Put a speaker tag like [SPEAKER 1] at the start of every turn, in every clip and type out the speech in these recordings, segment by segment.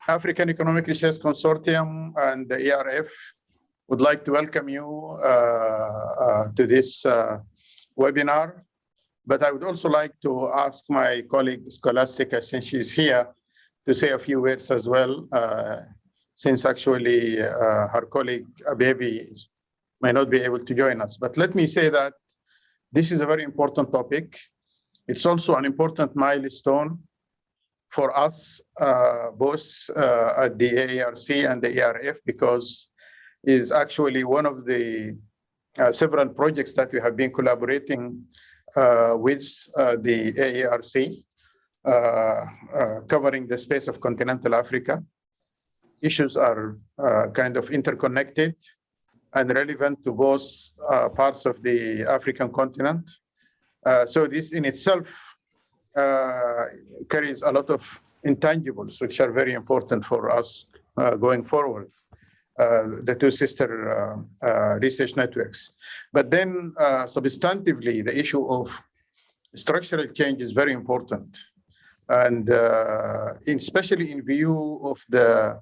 [SPEAKER 1] African Economic Research Consortium and the AERC would like to welcome you to this webinar. But I would also like to ask my colleague Scholastica, since she's here, to say a few words as well, since actually her colleague Abebi may not be able to join us. But let me say that this is a very important topic. It's also an important milestone for us, both at the AERC and the AERC, because is actually one of the several projects that we have been collaborating with the AERC, covering the space of continental Africa. Issues are kind of interconnected and relevant to both parts of the African continent. So this in itself carries a lot of intangibles, which are very important for us going forward, the two sister research networks. But then substantively, the issue of structural change is very important. And especially in view of the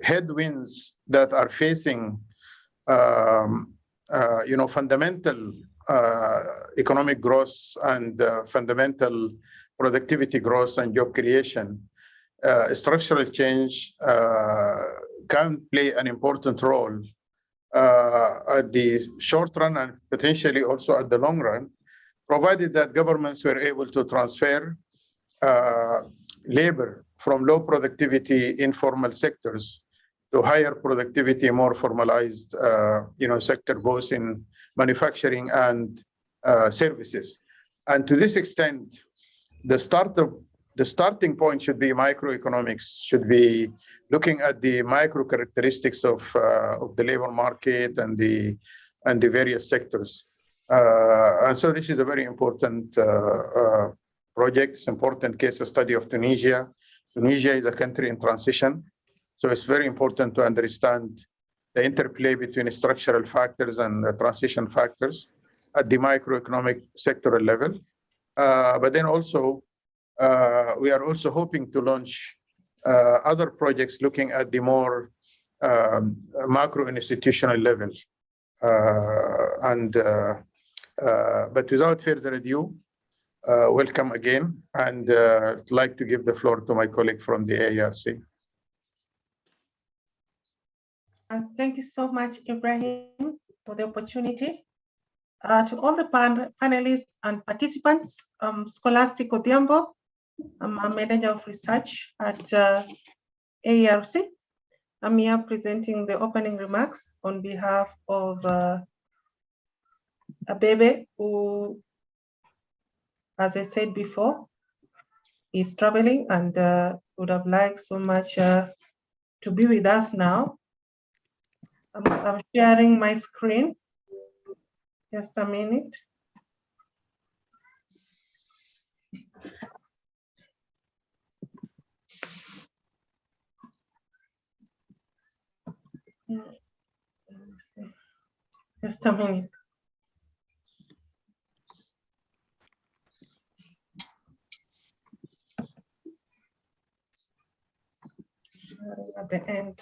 [SPEAKER 1] headwinds that are facing fundamental economic growth and fundamental productivity growth and job creation, structural change can play an important role at the short run and potentially also at the long run, provided that governments were able to transfer labor from low productivity informal sectors to higher productivity, more formalized sector, both in manufacturing and services. And to this extent, the starting point should be microeconomics, should be looking at the micro characteristics of the labor market and the various sectors. And so this is a very important project. It's an important case study of Tunisia. Tunisia is a country in transition. So it's very important to understand the interplay between structural factors and transition factors at the microeconomic sectoral level. But then also, we are also hoping to launch other projects looking at the more macro institutional level. But without further ado, welcome again, and I'd like to give the floor to my colleague from the AERC.
[SPEAKER 2] Thank you so much, Ibrahim, for the opportunity. To all the panelists and participants, Scholastic Odhiambo, I'm a manager of research at AERC. I'm here presenting the opening remarks on behalf of Abebe, who, as I said before, is traveling and would have liked so much to be with us now. I'm sharing my screen. Just a minute. Just a minute. At the end.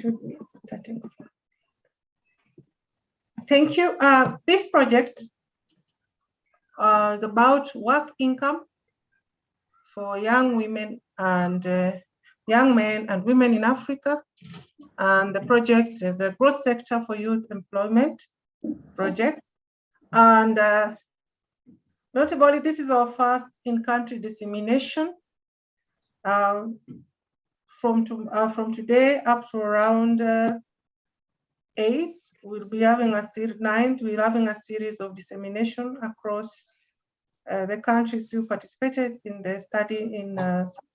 [SPEAKER 2] Should be starting. Thank you. This project is about work income for young women and young men and women in Africa. And the project is a growth sector for youth employment project. And notably, this is our first in-country dissemination. From today up to around 8th, we'll be having a series, 9th, we're having a series of dissemination across the countries who participated in the study in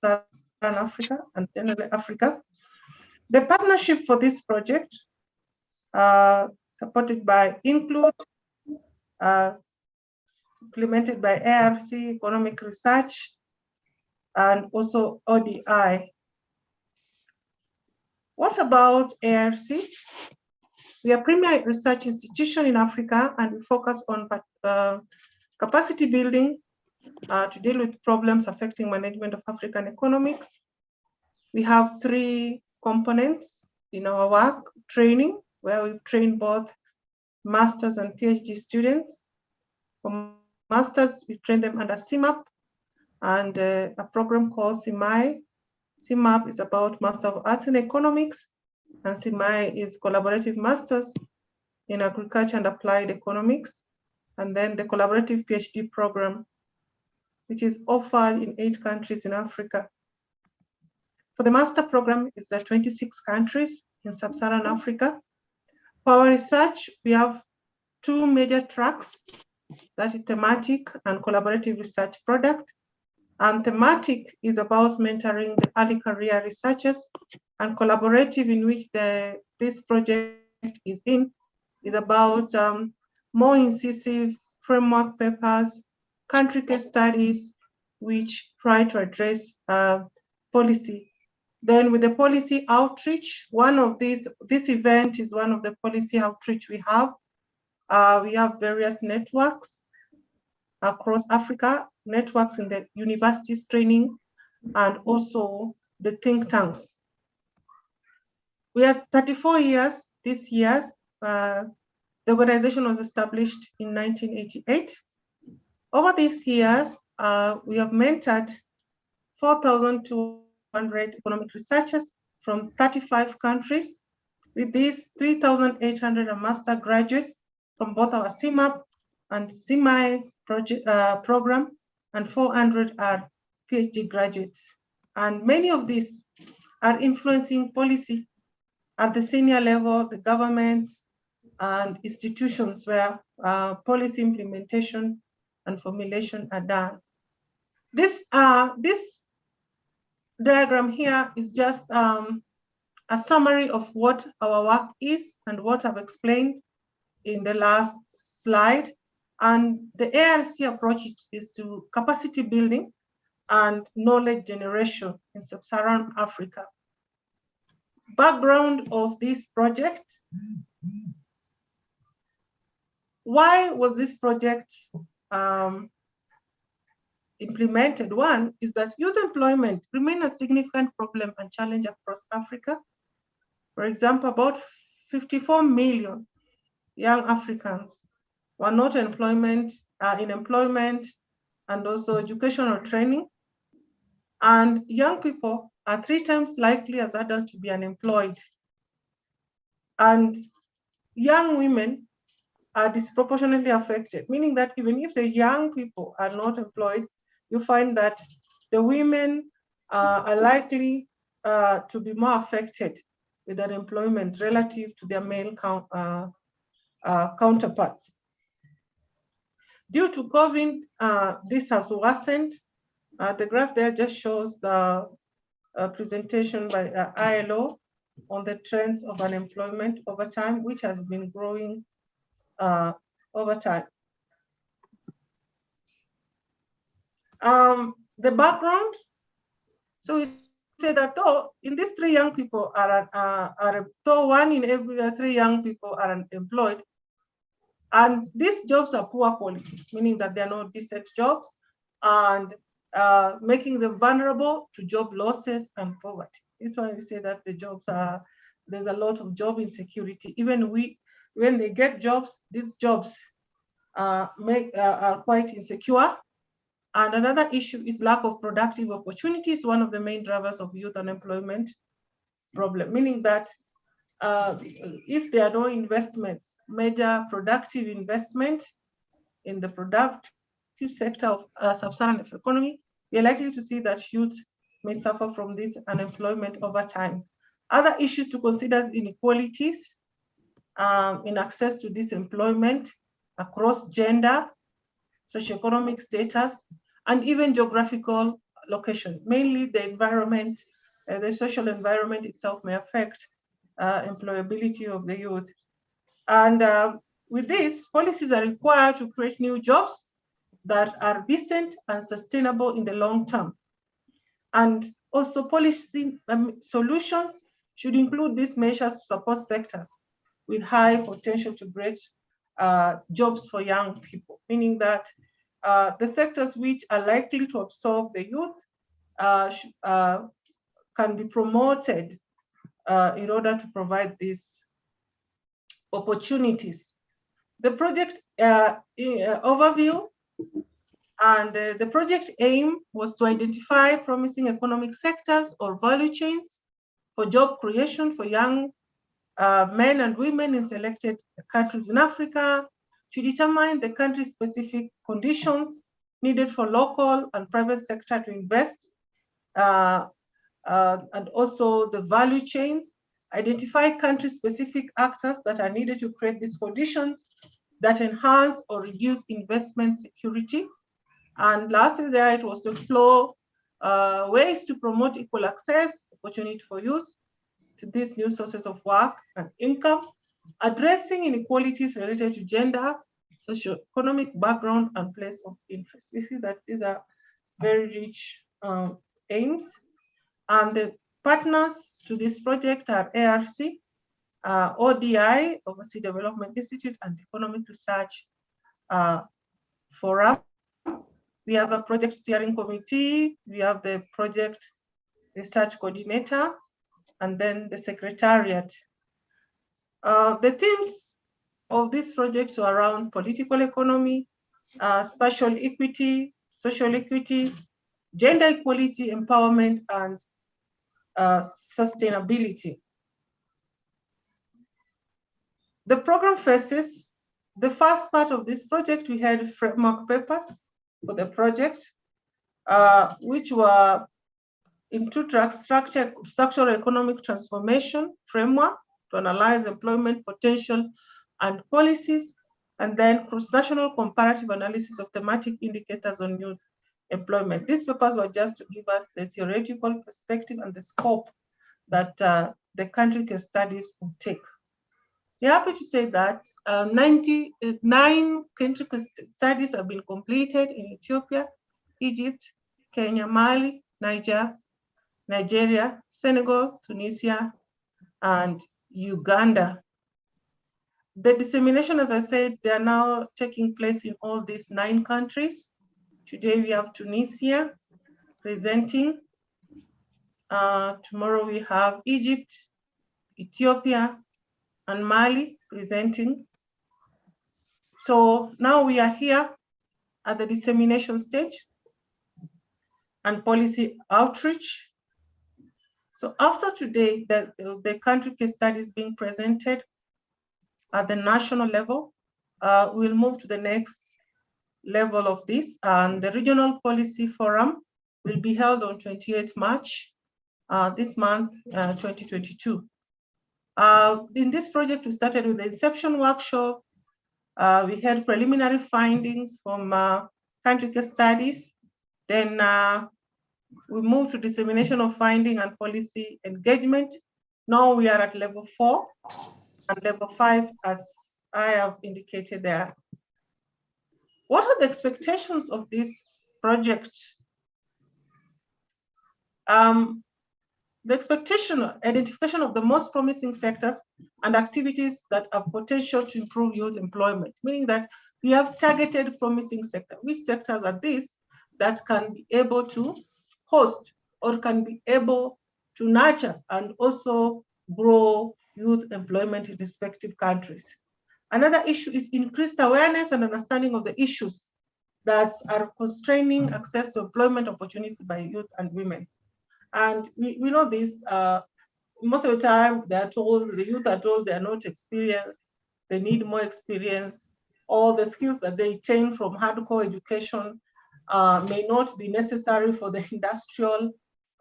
[SPEAKER 2] Sub-Saharan Africa and generally Africa. The partnership for this project, supported by Include, implemented by AERC Economic Research, and also ODI. What about AERC? We are a premier research institution in Africa, and we focus on capacity building to deal with problems affecting management of African economics We have 3 components in our work: training, where we train both masters and PhD students. For masters, we train them under CMAP and a program called CMAI. CMAP is about Master of Arts in Economics, and CMAI is Collaborative Masters in Agriculture and Applied Economics. And then the Collaborative PhD program, which is offered in 8 countries in Africa. For the master program, it's at 26 countries in sub-Saharan Africa. For our research, we have 2 major tracks, that is thematic and collaborative research product. And thematic is about mentoring the early career researchers, and collaborative, in which this project is in, is about more incisive framework papers, country case studies, which try to address policy. Then with the policy outreach, this event is one of the policy outreach we have. We have various networks across Africa, networks in the universities training, and also the think tanks. We are 34 years this year. The organization was established in 1988. Over these years, we have mentored 4,200 economic researchers from 35 countries. With these, 3,800 are master graduates from both our CMAP and CMAI program, and 400 are PhD graduates. And many of these are influencing policy at the senior level, the governments and institutions where policy implementation and formulation are done. This diagram here is just a summary of what our work is and what I've explained in the last slide. And the AERC approach is to capacity building and knowledge generation in sub-Saharan Africa. Background of this project. Why was this project implemented? One is that youth employment remains a significant problem and challenge across Africa. For example, about 54 million young Africans were not in employment and also educational training. And young people are 3 times likely as adults to be unemployed. And young women are disproportionately affected, meaning that even if the young people are not employed, you find that the women are likely to be more affected with unemployment relative to their male counterparts. Due to COVID, this has worsened. The graph there just shows the presentation by ILO on the trends of unemployment over time, which has been growing over time. The background, so we say that though in these 3 young people though 1 in every 3 young people are unemployed, and these jobs are poor quality, meaning that they are not decent jobs, and making them vulnerable to job losses and poverty. That's why we say that the jobs there's a lot of job insecurity. Even when they get jobs, these jobs are quite insecure. And another issue is lack of productive opportunities, one of the main drivers of youth unemployment problem, meaning that if there are no investments, major productive investment in the productive sector of sub-Saharan economy, we are likely to see that youth may suffer from this unemployment over time. Other issues to consider is inequalities in access to this employment across gender, socioeconomic status, and even geographical location. Mainly the environment, the social environment itself may affect employability of the youth. And with this, policies are required to create new jobs that are decent and sustainable in the long term. And also policy solutions should include these measures to support sectors with high potential to create jobs for young people, meaning that the sectors which are likely to absorb the youth can be promoted in order to provide these opportunities. The project overview and the project aim was to identify promising economic sectors or value chains for job creation for young men and women in selected countries in Africa, to determine the country-specific conditions needed for local and private sector to invest, and also the value chains, identify country-specific actors that are needed to create these conditions that enhance or reduce investment security. And lastly, there it was to explore ways to promote equal access, opportunity for youth to these new sources of work and income, addressing inequalities related to gender, socioeconomic background, and place of interest. We see that these are very rich aims. And the partners to this project are AERC, ODI, Overseas Development Institute, and Economic Research Forum. We have a project steering committee, we have the project research coordinator, and then the secretariat. The themes of this project are around political economy, spatial equity, social equity, gender equality, empowerment, and sustainability. The program phases, the first part of this project, we had framework papers for the project, which were in two tracks: structural economic transformation framework to analyze employment potential and policies, and then cross-national comparative analysis of thematic indicators on youth employment. These papers were just to give us the theoretical perspective and the scope that the country case studies will take. We're happy to say that 99 country case studies have been completed in Ethiopia, Egypt, Kenya, Mali, Nigeria, Senegal, Tunisia, and Uganda. The dissemination, as I said, they are now taking place in all these 9 countries. Today we have Tunisia presenting. Tomorrow we have Egypt, Ethiopia, and Mali presenting. So now we are here at the dissemination stage and policy outreach. So after today, the country case studies being presented at the national level, we'll move to the next level of this, and the regional policy forum will be held on 28th March this month, 2022. In this project, we started with the inception workshop. We had preliminary findings from country case studies. Then we moved to dissemination of finding and policy engagement. Now we are at level 4 and level 5, as I have indicated there. What are the expectations of this project? The expectation, identification of the most promising sectors and activities that have potential to improve youth employment, meaning that we have targeted promising sectors. Which sectors are these that can be able to host or can be able to nurture and also grow youth employment in respective countries? Another issue is increased awareness and understanding of the issues that are constraining access to employment opportunities by youth and women. And we know this, most of the time the youth are told they are not experienced, they need more experience, all the skills that they attain from hardcore education may not be necessary for the industrial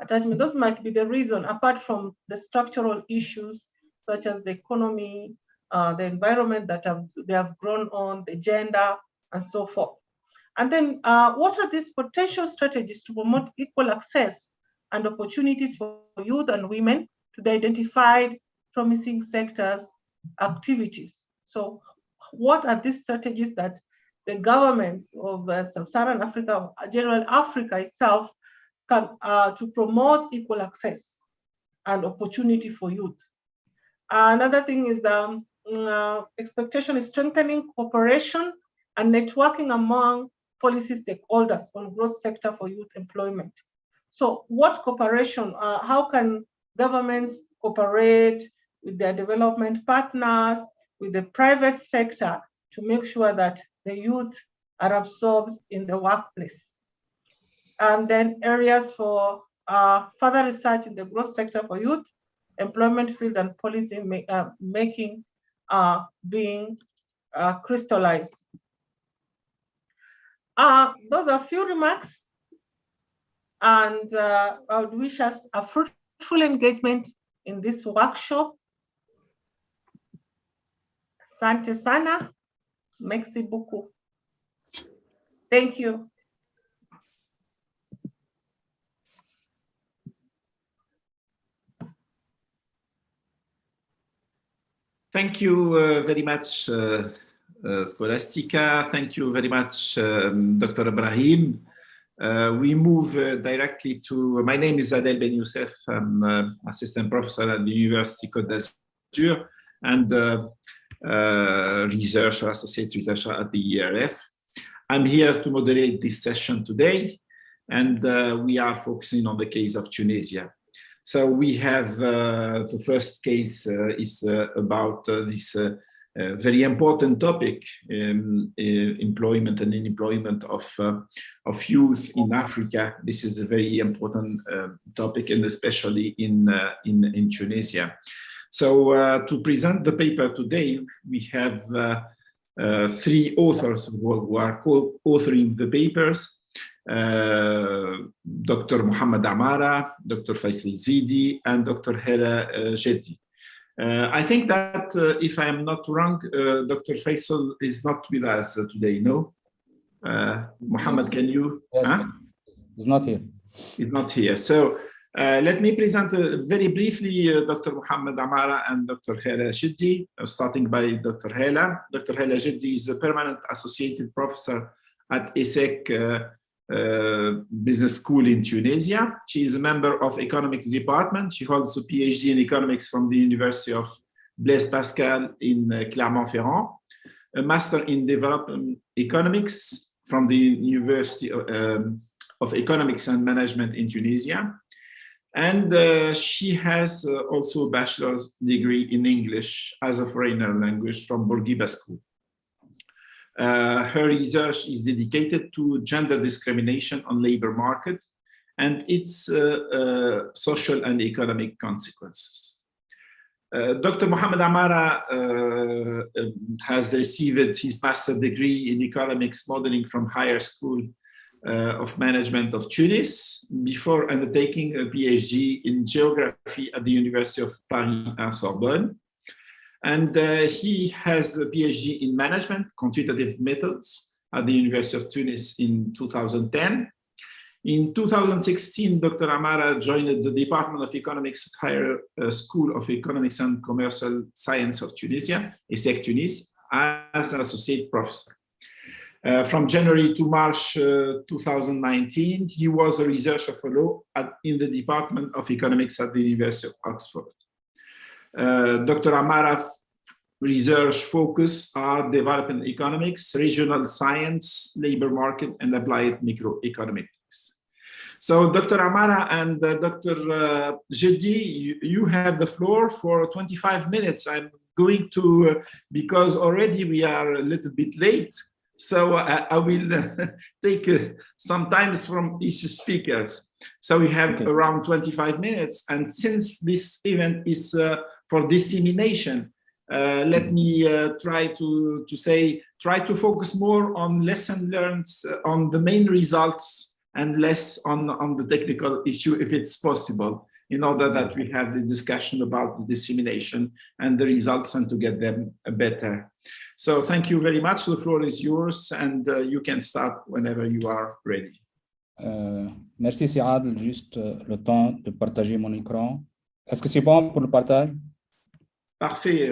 [SPEAKER 2] attachment. Those might be the reason, apart from the structural issues such as the economy, the environment that they have grown on, the gender, and so forth. And then what are these potential strategies to promote equal access and opportunities for youth and women to the identified promising sectors activities? So what are these strategies that the governments of Sub-Saharan Africa, general Africa itself, can to promote equal access and opportunity for youth? Another thing is expectation is strengthening cooperation and networking among policy stakeholders on growth sector for youth employment. So what cooperation, how can governments cooperate with their development partners, with the private sector to make sure that the youth are absorbed in the workplace? And then areas for further research in the growth sector for youth, employment field and policy making being crystallized. Those are a few remarks, and I would wish us a fruitful engagement in this workshop. Asante sana, merci beaucoup. Thank you.
[SPEAKER 3] Thank you very much, Scholastica. Thank you very much, Dr. Ibrahim. We move directly to, my name is Adel Ben Youssef. I'm assistant professor at the University Côte d'Azur and researcher, associate researcher at the ERF. I'm here to moderate this session today, and we are focusing on the case of Tunisia. So we have the first case is about this very important topic, employment and unemployment of youth in Africa. This is a very important topic, and especially in Tunisia. So to present the paper today, we have three authors who are co-authoring the papers. Dr. Mohamed Amara, Dr. Faisal Zidi, and Dr. Hela Jeddi. I think that if I am not wrong, Dr. Faisal is not with us today, no? Mohamed, can you?
[SPEAKER 4] Yes, huh? He's not here.
[SPEAKER 3] He's not here. So let me present very briefly Dr. Mohamed Amara and Dr. Hela Jeddi, starting by Dr. Hela. Dr. Hela Jeddi is a permanent associated professor at ESSEC Business School in Tunisia. She is a member of Economics Department. She holds a PhD in Economics from the University of Blaise Pascal in Clermont-Ferrand, a Master in Development Economics from the University of Economics and Management in Tunisia. And she has also a bachelor's degree in English as a foreign language from Bourguiba School. Her research is dedicated to gender discrimination on labor market and its social and economic consequences. Dr. Mohamed Amara has received his master's degree in economics modeling from Higher School of Management of Tunis before undertaking a PhD in geography at the University of Paris and Sorbonne. And he has a PhD in management, quantitative methods at the University of Tunis in 2010. In 2016, Dr. Amara joined the Department of Economics at Higher School of Economics and Commercial Science of Tunisia, ESSEC Tunis, as an associate professor. From January to March 2019, he was a researcher fellow in the Department of Economics at the University of Oxford. Dr. Amara's research focus are development economics, regional science, labor market, and applied microeconomics. So Dr. Amara and Dr. Jeddi, you have the floor for 25 minutes. I'm going to, because already we are a little bit late, so I will take some time from each speakers. So we have around 25 minutes. And since this event is for dissemination, let me try to focus more on lesson learned, on the main results, and less on the technical issue, if it's possible, in order that we have the discussion about the dissemination and the results and to get them better. So thank you very much. The floor is yours, and you can start whenever you are ready.
[SPEAKER 4] Merci Siad, juste le temps de partager mon écran. Est-ce que c'est bon pour le partage?
[SPEAKER 3] Parfait,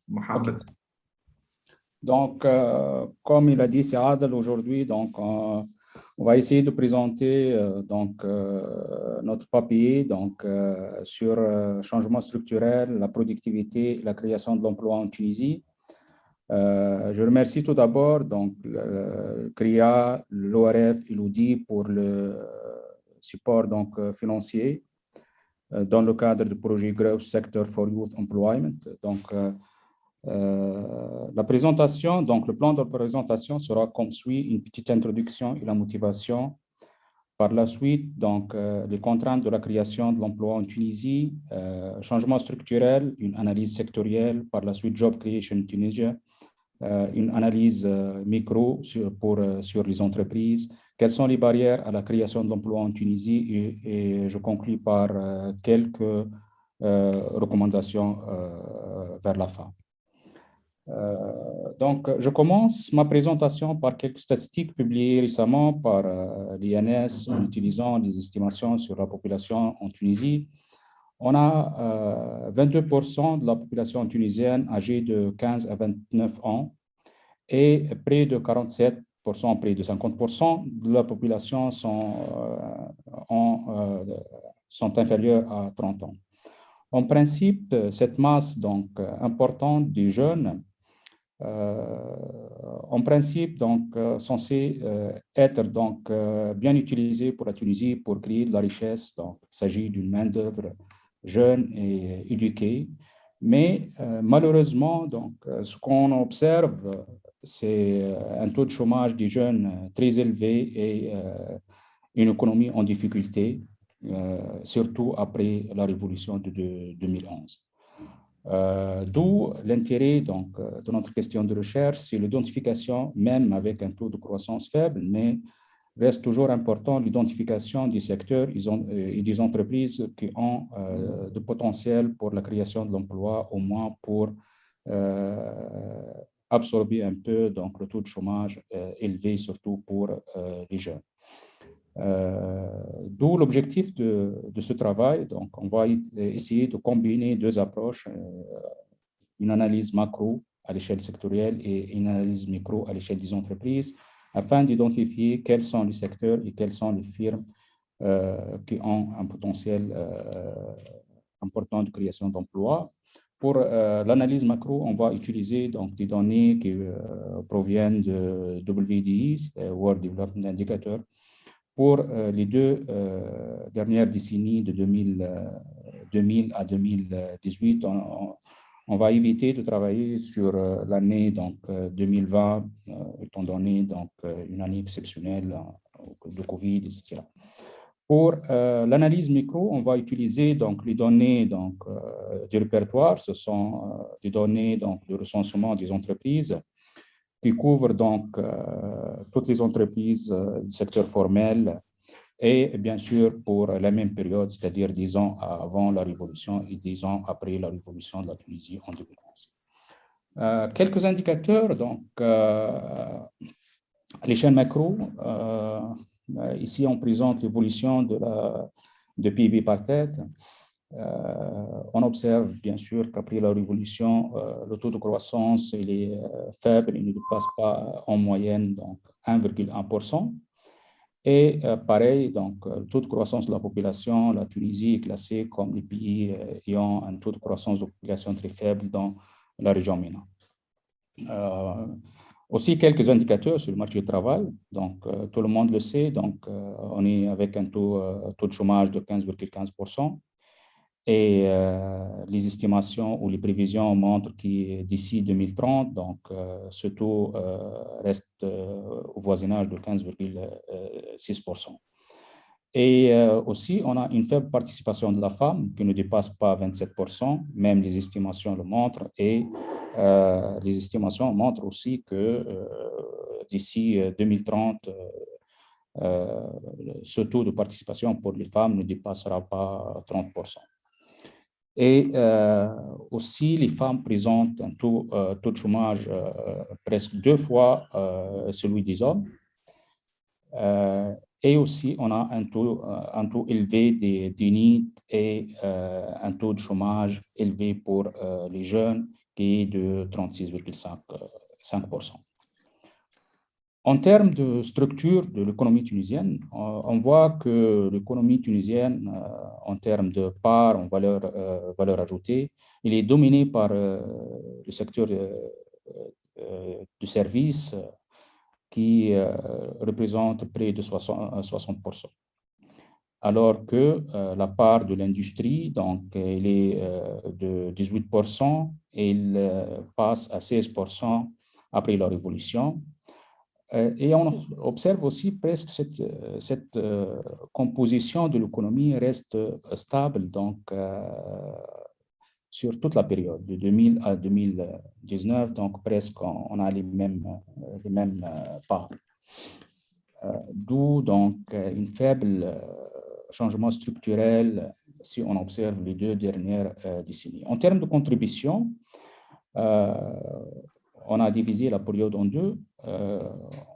[SPEAKER 3] Mohamed.
[SPEAKER 4] Okay. Donc, comme il a dit Siad, aujourd'hui, donc, on va essayer de présenter notre papier sur changement structurel, la productivité, la création de l'emploi en Tunisie. Je remercie tout d'abord le CRIA, l'ORF et l'OUDI pour support donc, financier dans le cadre du projet Growth Sector for Youth Employment. Donc, la présentation, donc le plan de présentation sera comme suit: une petite introduction et la motivation. Par la suite, donc, les contraintes de la création de l'emploi en Tunisie, changement structurel, une analyse sectorielle, par la suite Job Creation in Tunisia, une analyse micro sur les entreprises, quelles sont les barrières à la création de l'emploi en Tunisie, et je conclus par quelques recommandations vers la fin. Donc, je commence ma présentation par quelques statistiques publiées récemment par l'INS en utilisant des estimations sur la population en Tunisie. On a 22% de la population tunisienne âgée de 15 à 29 ans et près de 47%, près de 50% de la population sont inférieurs à 30 ans. En principe, cette masse donc, importante des jeunes en principe, donc, censé être donc, bien utilisé pour la Tunisie pour créer de la richesse. Donc, il s'agit d'une main-d'œuvre jeune et éduquée. Mais malheureusement, donc, ce qu'on observe, c'est un taux de chômage des jeunes très élevé et une économie en difficulté, surtout après la révolution de 2011. D'où l'intérêt donc, de notre question de recherche, c'est l'identification, même avec un taux de croissance faible, mais reste toujours important l'identification des secteurs et des entreprises qui ont de potentiel pour la création de l'emploi, au moins pour absorber un peu donc, le taux de chômage élevé, surtout pour les jeunes. D'où l'objectif de ce travail. Donc, on va essayer de combiner deux approches, une analyse macro à l'échelle sectorielle et une analyse micro à l'échelle des entreprises, afin d'identifier quels sont les secteurs et quelles sont les firmes qui ont un potentiel important de création d'emplois. Pour l'analyse macro, on va utiliser donc, des données qui proviennent de WDI, World Development Indicator, pour les deux dernières décennies de 2000 à 2018. On va éviter de travailler sur l'année 2020, étant donné donc, une année exceptionnelle de Covid, etc. Pour l'analyse micro, on va utiliser donc, les données donc, du répertoire. Ce sont des données donc, de recensement des entreprises qui couvrent donc toutes les entreprises du secteur formel et bien sûr pour la même période, c'est-à-dire 10 ans avant la Révolution et 10 ans après la Révolution de la Tunisie en 2011. Quelques indicateurs, donc à l'échelle macro, ici on présente l'évolution de PIB par tête. On observe bien sûr qu'après la Révolution, le taux de croissance il est faible, il ne dépasse pas en moyenne donc 1,1%. Et pareil, donc, le taux de croissance de la population, la Tunisie est classée comme les pays ayant un taux de croissance de population très faible dans la région MENA. Aussi quelques indicateurs sur le marché du travail. Donc, tout le monde le sait, donc, on est avec un taux de chômage de 15,15%. Et les estimations ou les prévisions montrent que d'ici 2030, donc, ce taux reste au voisinage de 15,6%. Et aussi, on a une faible participation de la femme qui ne dépasse pas 27%, même les estimations le montrent. Et les estimations montrent aussi que d'ici 2030, ce taux de participation pour les femmes ne dépassera pas 30%. Et aussi, les femmes présentent un taux de chômage presque 2 fois celui des hommes. Et aussi, on a un taux élevé des NEET et un taux de chômage élevé pour les jeunes qui est de 36,5%. En termes de structure de l'économie tunisienne, on voit que l'économie tunisienne, en termes de part en valeur ajoutée, il est dominé par le secteur du service qui représente près de 60%. alors que la part de l'industrie, donc, elle est de 18% et il passe à 16% après la révolution. Et on observe aussi presque cette composition de l'économie reste stable, donc sur toute la période, de 2000 à 2019, donc presque on a les mêmes parts. D'où donc une faible changement structurel si on observe les 2 dernières décennies. En termes de contribution, on a divisé la période en 2.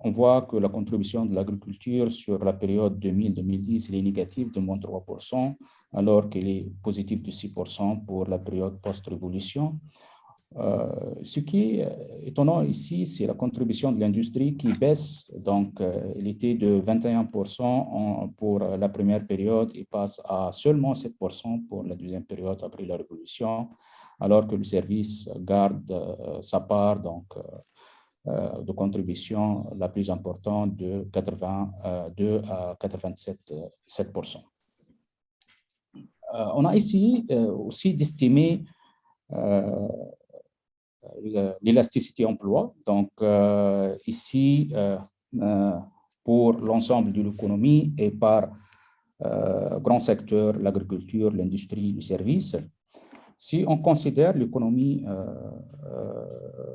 [SPEAKER 4] On voit que la contribution de l'agriculture sur la période 2000-2010 est négative de moins 3%, alors qu'elle est positive de 6% pour la période post-révolution. Ce qui est étonnant ici, c'est la contribution de l'industrie qui baisse. Donc, elle était de 21% pour la première période et passe à seulement 7% pour la deuxième période après la Révolution, alors que le service garde sa part donc, de contribution la plus importante de 82 à 87%. On a ici aussi d'estimer l'élasticité emploi. Donc, ici, pour l'ensemble de l'économie et par grands secteurs, l'agriculture, l'industrie, les services. Si on considère l'économie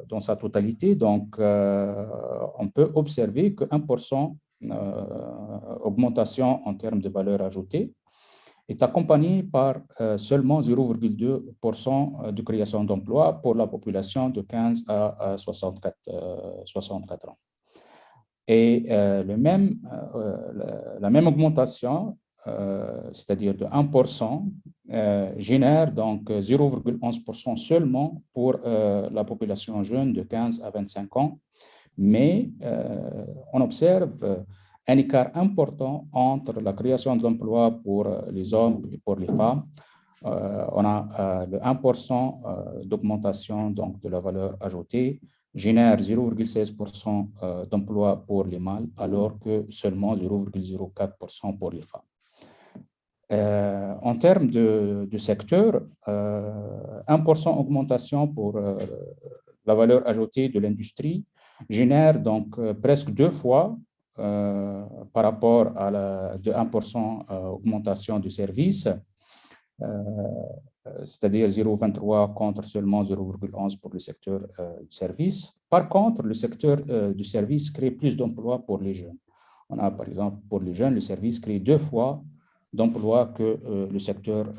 [SPEAKER 4] dans sa totalité, donc on peut observer que 1% augmentation en termes de valeur ajoutée est accompagné par seulement 0,2% de création d'emplois pour la population de 15 à 64 ans. Et la même augmentation, c'est-à-dire de 1%, génère donc 0,11% seulement pour la population jeune de 15 à 25 ans. Mais on observe un écart important entre la création d'emplois pour les hommes et pour les femmes. On a le 1% d'augmentation donc, de la valeur ajoutée génère 0,16% d'emplois pour les mâles, alors que seulement 0,04% pour les femmes. En termes de secteur, 1% augmentation pour la valeur ajoutée de l'industrie génère donc presque 2 fois par rapport à de 1% augmentation du service, c'est-à-dire 0,23 contre seulement 0,11 pour le secteur du service. Par contre, le secteur du service crée plus d'emplois pour les jeunes. On a par exemple pour les jeunes, le service crée 2 fois d'emplois que le secteur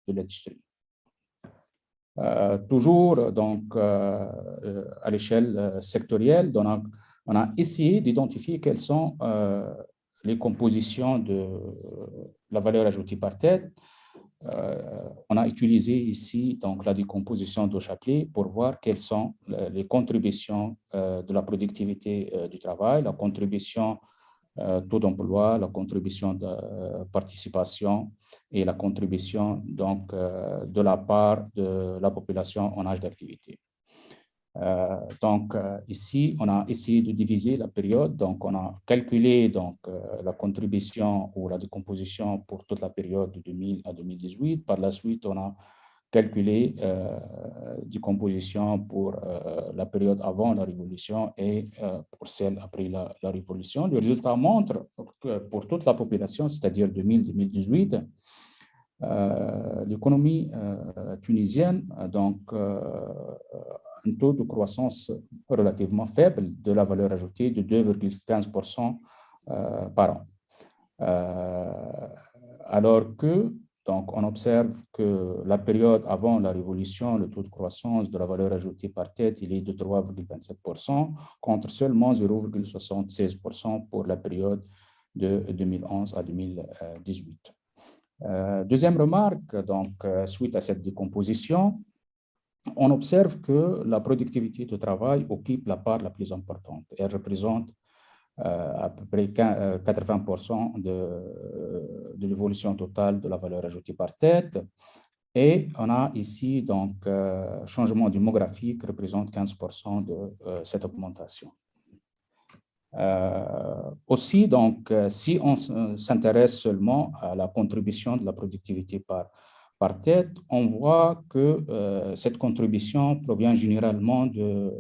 [SPEAKER 4] de l'industrie. Toujours donc à l'échelle sectorielle, on a essayé d'identifier quelles sont les compositions de la valeur ajoutée par tête. On a utilisé ici donc, la décomposition de Chapelet pour voir quelles sont les contributions de la productivité du travail, la contribution taux d'emploi, la contribution de participation et la contribution donc, de la part de la population en âge d'activité. Donc, ici, on a essayé de diviser la période. Donc, on a calculé donc, la contribution ou la décomposition pour toute la période de 2000 à 2018. Par la suite, on a calculé décomposition pour la période avant la Révolution et pour celle après la Révolution. Le résultat montre que pour toute la population, c'est-à-dire 2000-2018, l'économie tunisienne a donc un taux de croissance relativement faible de la valeur ajoutée de 2,15% par an. Alors que, donc, on observe que la période avant la Révolution, le taux de croissance de la valeur ajoutée par tête, il est de 3,27% contre seulement 0,76% pour la période de 2011 à 2018. Deuxième remarque, donc, suite à cette décomposition, on observe que la productivité du travail occupe la part la plus importante. Elle représente à peu près 80% de l'évolution totale de la valeur ajoutée par tête. Et on a ici donc changement démographique représente 15% de cette augmentation. Aussi, donc, si on s'intéresse seulement à la contribution de la productivité par tête, on voit que cette contribution provient généralement de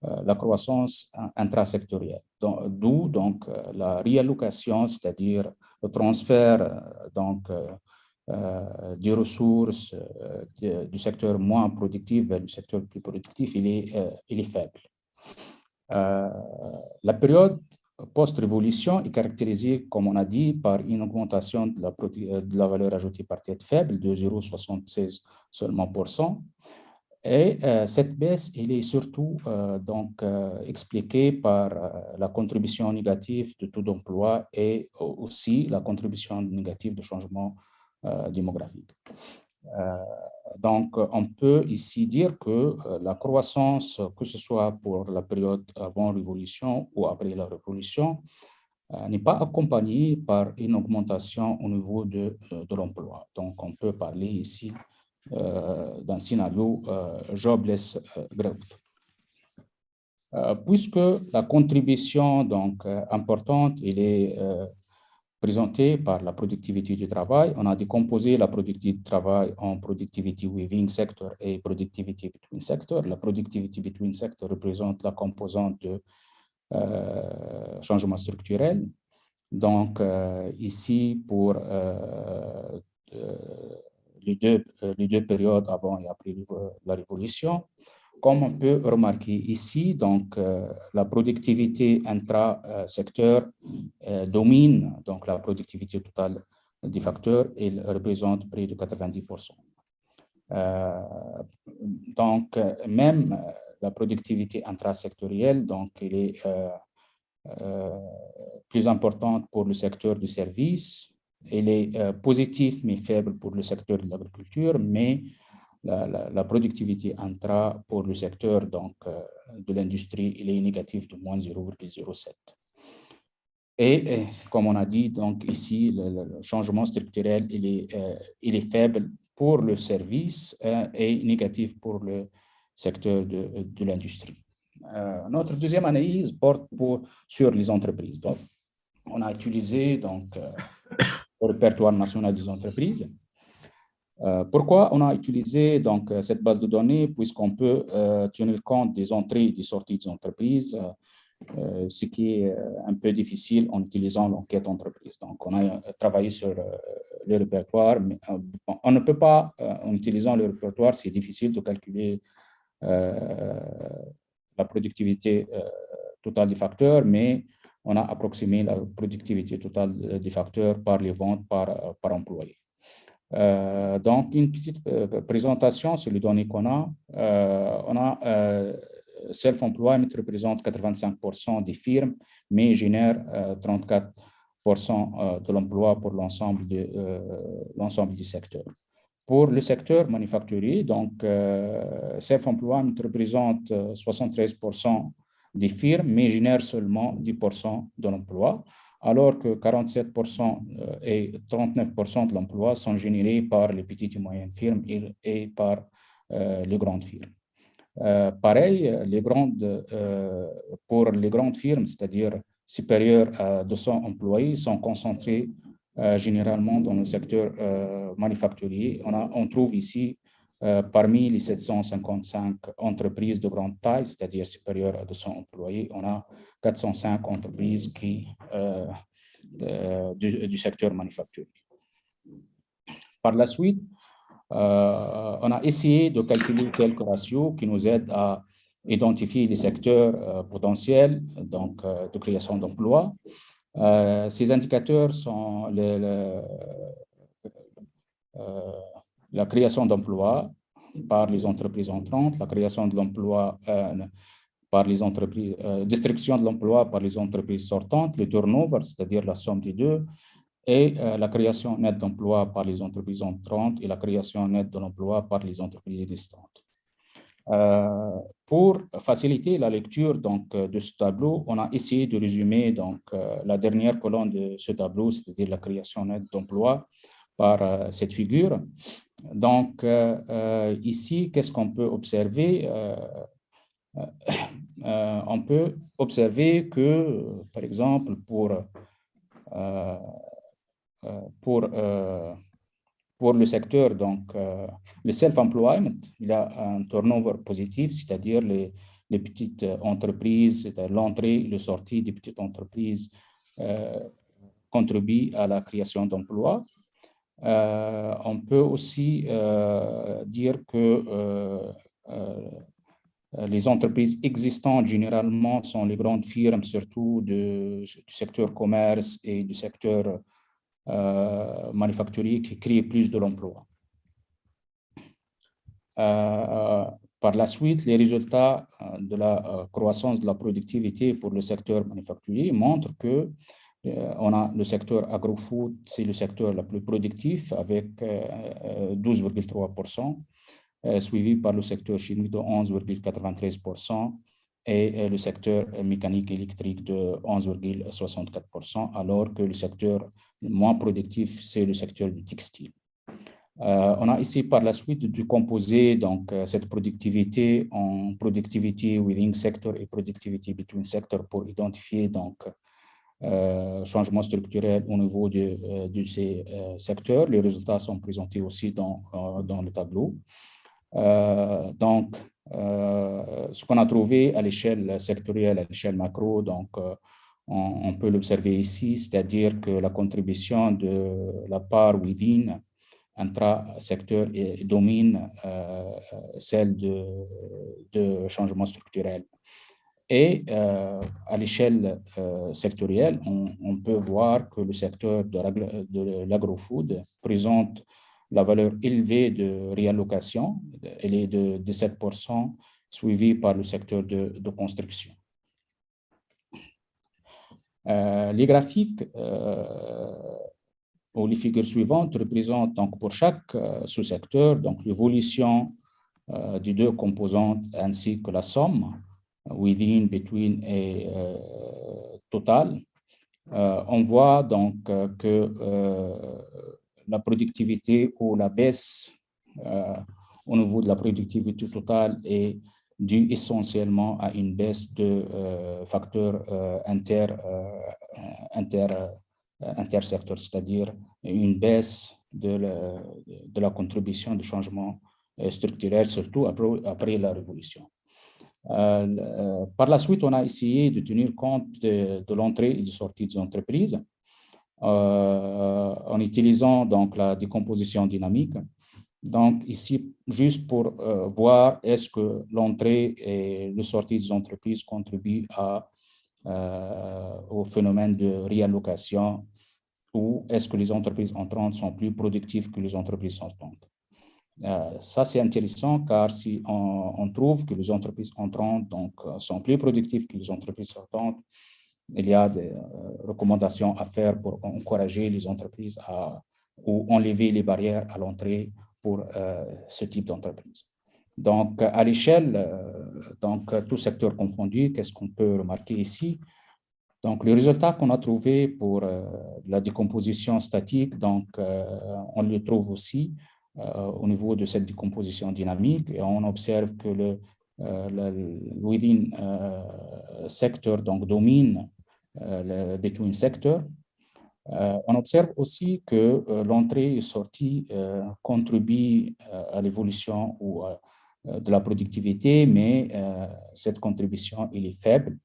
[SPEAKER 4] la croissance intrasectorielle, d'où donc la réallocation, c'est-à-dire le transfert des ressources du secteur moins productif vers le secteur plus productif, il est faible. La période post-révolution est caractérisée, comme on a dit, par une augmentation de la valeur ajoutée par tête faible de 0,76 seulement %. Et cette baisse, elle est surtout expliquée par la contribution négative de taux d'emploi et aussi la contribution négative de changement démographique. Donc, on peut ici dire que la croissance, que ce soit pour la période avant Révolution ou après la Révolution, n'est pas accompagnée par une augmentation au niveau de l'emploi. Donc, on peut parler ici d'un scénario jobless growth. Puisque la contribution importante, elle est présentée par la productivité du travail, on a décomposé la productivité du travail en productivity within sector et productivity between sector. La productivity between sector représente la composante de changement structurel. Donc, ici, pour les deux périodes avant et après la Révolution. Comme on peut remarquer ici, donc, la productivité intra-secteur domine donc, la productivité totale des facteurs et elle représente près de 90%. Donc, même la productivité intrasectorielle, donc, elle est plus importante pour le secteur du service. Elle est positive mais faible pour le secteur de l'agriculture, mais la productivité intra pour le secteur de l'industrie, elle est négative de moins 0,07. Et comme on a dit, donc ici, le changement structurel, il est faible pour le service et négatif pour le secteur de l'industrie. Notre deuxième analyse porte sur les entreprises. Donc, on a utilisé le répertoire national des entreprises. Pourquoi on a utilisé donc, cette base de données? Puisqu'on peut tenir compte des entrées et des sorties des entreprises, ce qui est un peu difficile en utilisant l'enquête entreprise. Donc, on a travaillé sur le répertoire, mais on ne peut pas, en utilisant le répertoire, c'est difficile de calculer la productivité totale des facteurs, mais on a approximé la productivité totale des facteurs par les ventes par employé. Donc, une petite présentation sur les données qu'on a. On a self-employment représente 85% des firmes, mais génère 34% de l'emploi pour l'ensemble du secteur. Pour le secteur manufacturier, donc, self-employment représente 73% des firmes, mais génère seulement 10% de l'emploi, alors que 47% et 39% de l'emploi sont générés par les petites et moyennes firmes et par les grandes firmes. Pareil, pour les grandes firmes, c'est-à-dire supérieures à 200 employés, sont concentrées généralement dans le secteur manufacturier. On trouve ici, parmi les 755 entreprises de grande taille, c'est-à-dire supérieures à 200 employés, on a 405 entreprises du secteur manufacturier. Par la suite, on a essayé de calculer quelques ratios qui nous aident à identifier les secteurs potentiels donc, de création d'emplois. Ces indicateurs sont la création d'emplois par les entreprises entrantes, la création de l'emploi par les entreprises, destruction de l'emploi par les entreprises sortantes, le turnover, c'est-à-dire la somme des deux, et la création nette d'emploi par les entreprises entrantes et la création nette de l'emploi par les entreprises existantes. Pour faciliter la lecture donc, de ce tableau, on a essayé de résumer donc, la dernière colonne de ce tableau, c'est-à-dire la création nette d'emploi par cette figure. Donc, ici, qu'est-ce qu'on peut observer? on peut observer que, par exemple, pour le secteur, donc le self-employment, il y a un turnover positif, c'est-à-dire les petites entreprises, c'est-à-dire l'entrée et la sortie des petites entreprises contribuent à la création d'emplois. On peut aussi dire que les entreprises existantes, généralement, sont les grandes firmes, surtout du secteur commerce et du secteur manufacturier, qui créent plus de l'emploi. Par la suite, les résultats de la croissance de la productivité pour le secteur manufacturier montrent que on a le secteur agro-food, c'est le secteur le plus productif avec 12,3%, suivi par le secteur chimique de 11,93% et le secteur mécanique électrique de 11,64%, alors que le secteur moins productif, c'est le secteur du textile. On a ici par la suite de composer donc, cette productivité en productivity within sector et productivity between sector pour identifier donc, changements structurels au niveau de ces secteurs. Les résultats sont présentés aussi dans le tableau. Donc, ce qu'on a trouvé à l'échelle sectorielle, à l'échelle macro, donc, on peut l'observer ici, c'est-à-dire que la contribution de la part within intra-secteur domine celle de changement structurel. Et à l'échelle sectorielle, on peut voir que le secteur de l'agro-food présente la valeur élevée de réallocation, elle est de 17%, suivie par le secteur de construction. Les graphiques ou les figures suivantes représentent donc pour chaque sous-secteur donc l'évolution des deux composantes ainsi que la somme within, between et total. On voit donc que la productivité ou la baisse au niveau de la productivité totale est due essentiellement à une baisse de facteurs intersecteur, c'est-à-dire une baisse de la contribution de changements structurels, surtout après la révolution. Par la suite, on a essayé de tenir compte de l'entrée et de sortie des entreprises en utilisant donc la décomposition dynamique. Donc ici, juste pour voir est-ce que l'entrée et la sortie des entreprises contribuent au phénomène de réallocation, ou est-ce que les entreprises entrantes sont plus productives que les entreprises sortantes. Ça, c'est intéressant car si on trouve que les entreprises entrantes donc, sont plus productives que les entreprises sortantes, il y a des recommandations à faire pour encourager les entreprises ou enlever les barrières à l'entrée pour ce type d'entreprise. Donc, à l'échelle, tout secteur confondu, qu'est-ce qu'on peut remarquer ici? Donc, les résultats qu'on a trouvés pour la décomposition statique, donc, on les trouve aussi au niveau de cette décomposition dynamique, et on observe que le within sector donc, domine le between sector. On observe aussi que l'entrée et sortie contribuent à l'évolution ou de la productivité, mais cette contribution elle est faible.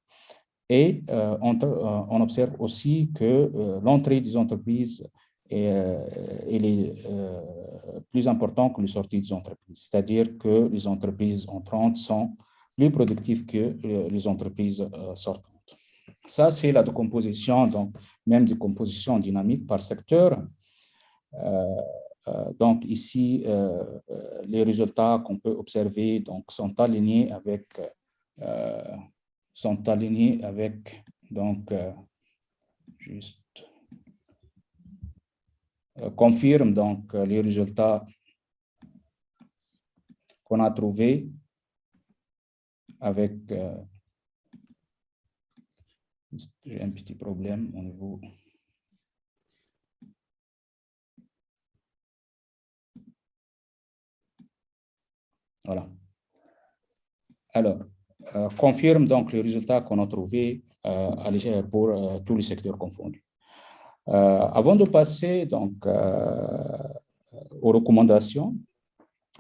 [SPEAKER 4] Et on observe aussi que l'entrée des entreprises elle est plus importante que les sorties des entreprises, c'est-à-dire que les entreprises entrantes sont plus productives que les entreprises sortantes. Ça, c'est la décomposition, donc même décomposition dynamique par secteur. Donc ici, les résultats qu'on peut observer donc, sont alignés avec donc, juste confirme donc les résultats qu'on a trouvés avec j'ai un petit problème au niveau. Voilà. Alors, confirme donc les résultats qu'on a trouvés pour tous les secteurs confondus. Avant de passer donc, aux recommandations,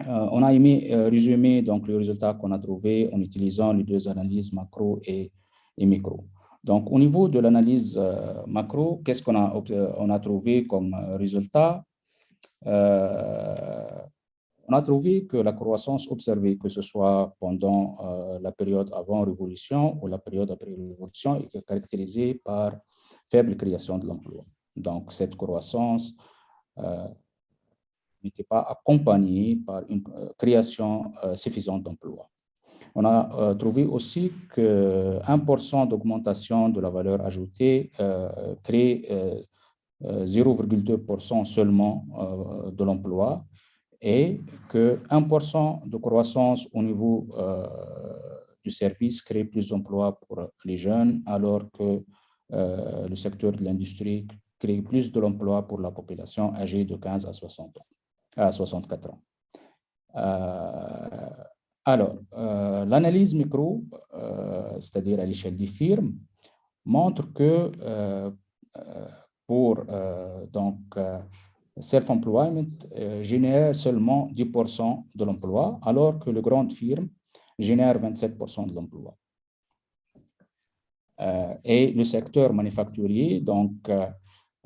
[SPEAKER 4] on a aimé résumer donc, les résultats qu'on a trouvés en utilisant les deux analyses macro et micro. Donc, au niveau de l'analyse macro, qu'est-ce qu'on a trouvé comme résultat? On a trouvé que la croissance observée, que ce soit pendant la période avant Révolution ou la période après Révolution, est caractérisée par faible création de l'emploi. Donc, cette croissance n'était pas accompagnée par une création suffisante d'emplois. On a trouvé aussi que 1% d'augmentation de la valeur ajoutée crée 0,2% seulement de l'emploi, et que 1% de croissance au niveau du service crée plus d'emplois pour les jeunes, alors que le secteur de l'industrie crée plus de l'emploi pour la population âgée de 15 à 64 ans. Alors, l'analyse micro, c'est-à-dire à l'échelle des firmes, montre que pour self-employment génère seulement 10% de l'emploi, alors que les grandes firmes génèrent 27% de l'emploi. Et le secteur manufacturier, donc,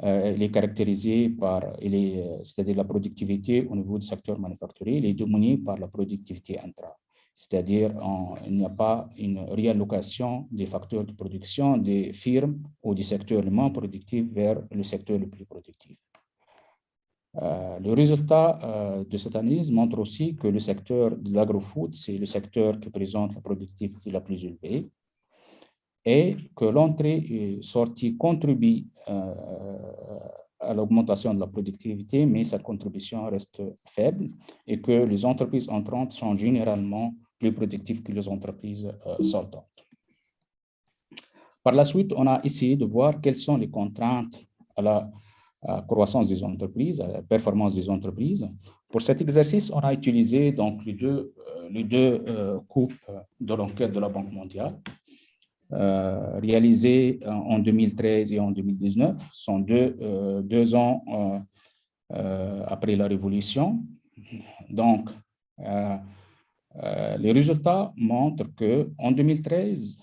[SPEAKER 4] il est caractérisé par, c'est-à-dire la productivité au niveau du secteur manufacturier, il est dominé par la productivité intra. C'est-à-dire il n'y a pas une réallocation des facteurs de production des firmes ou des secteurs les moins productifs vers le secteur le plus productif. Le résultat de cette analyse montre aussi que le secteur de l'agro-food, c'est le secteur qui présente la productivité la plus élevée et que l'entrée et sortie contribuent à l'augmentation de la productivité, mais sa contribution reste faible et que les entreprises entrantes sont généralement plus productives que les entreprises sortantes. Par la suite, on a essayé de voir quelles sont les contraintes à la croissance des entreprises, à la performance des entreprises. Pour cet exercice, on a utilisé donc les deux coupes de l'enquête de la Banque mondiale, réalisées en 2013 et en 2019. Ce sont deux ans après la Révolution. Donc, les résultats montrent qu'en 2013,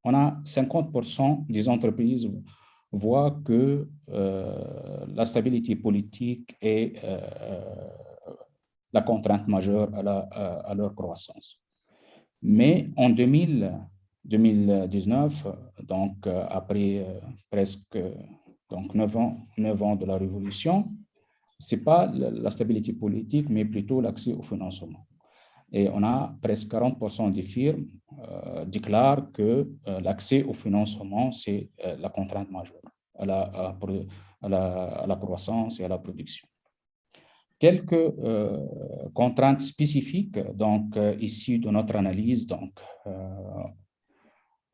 [SPEAKER 4] on a 50% des entreprises voient que la stabilité politique est la contrainte majeure à leur croissance. Mais en 2019, donc après presque donc 9 ans de la Révolution, ce n'est pas la stabilité politique, mais plutôt l'accès au financement. Et on a presque 40% des firmes déclarent que l'accès au financement, c'est la contrainte majeure à la croissance et à la production. Quelques contraintes spécifiques donc, issues de notre analyse. Donc,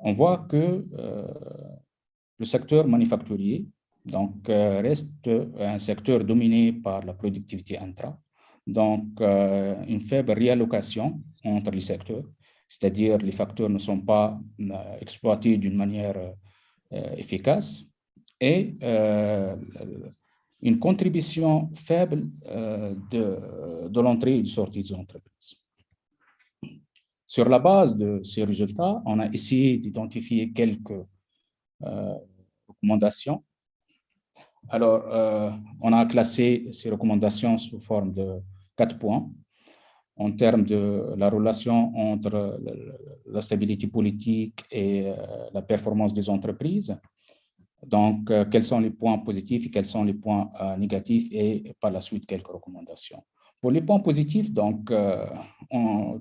[SPEAKER 4] on voit que le secteur manufacturier donc, reste un secteur dominé par la productivité intra. Donc, une faible réallocation entre les secteurs, c'est-à-dire les facteurs ne sont pas exploités d'une manière efficace, et une contribution faible de l'entrée et de sortie des entreprises. Sur la base de ces résultats, on a essayé d'identifier quelques recommandations. Alors, on a classé ces recommandations sous forme de 4 points en termes de la relation entre la stabilité politique et la performance des entreprises. Donc, quels sont les points positifs et quels sont les points négatifs, et par la suite, quelques recommandations. Pour les points positifs, donc, on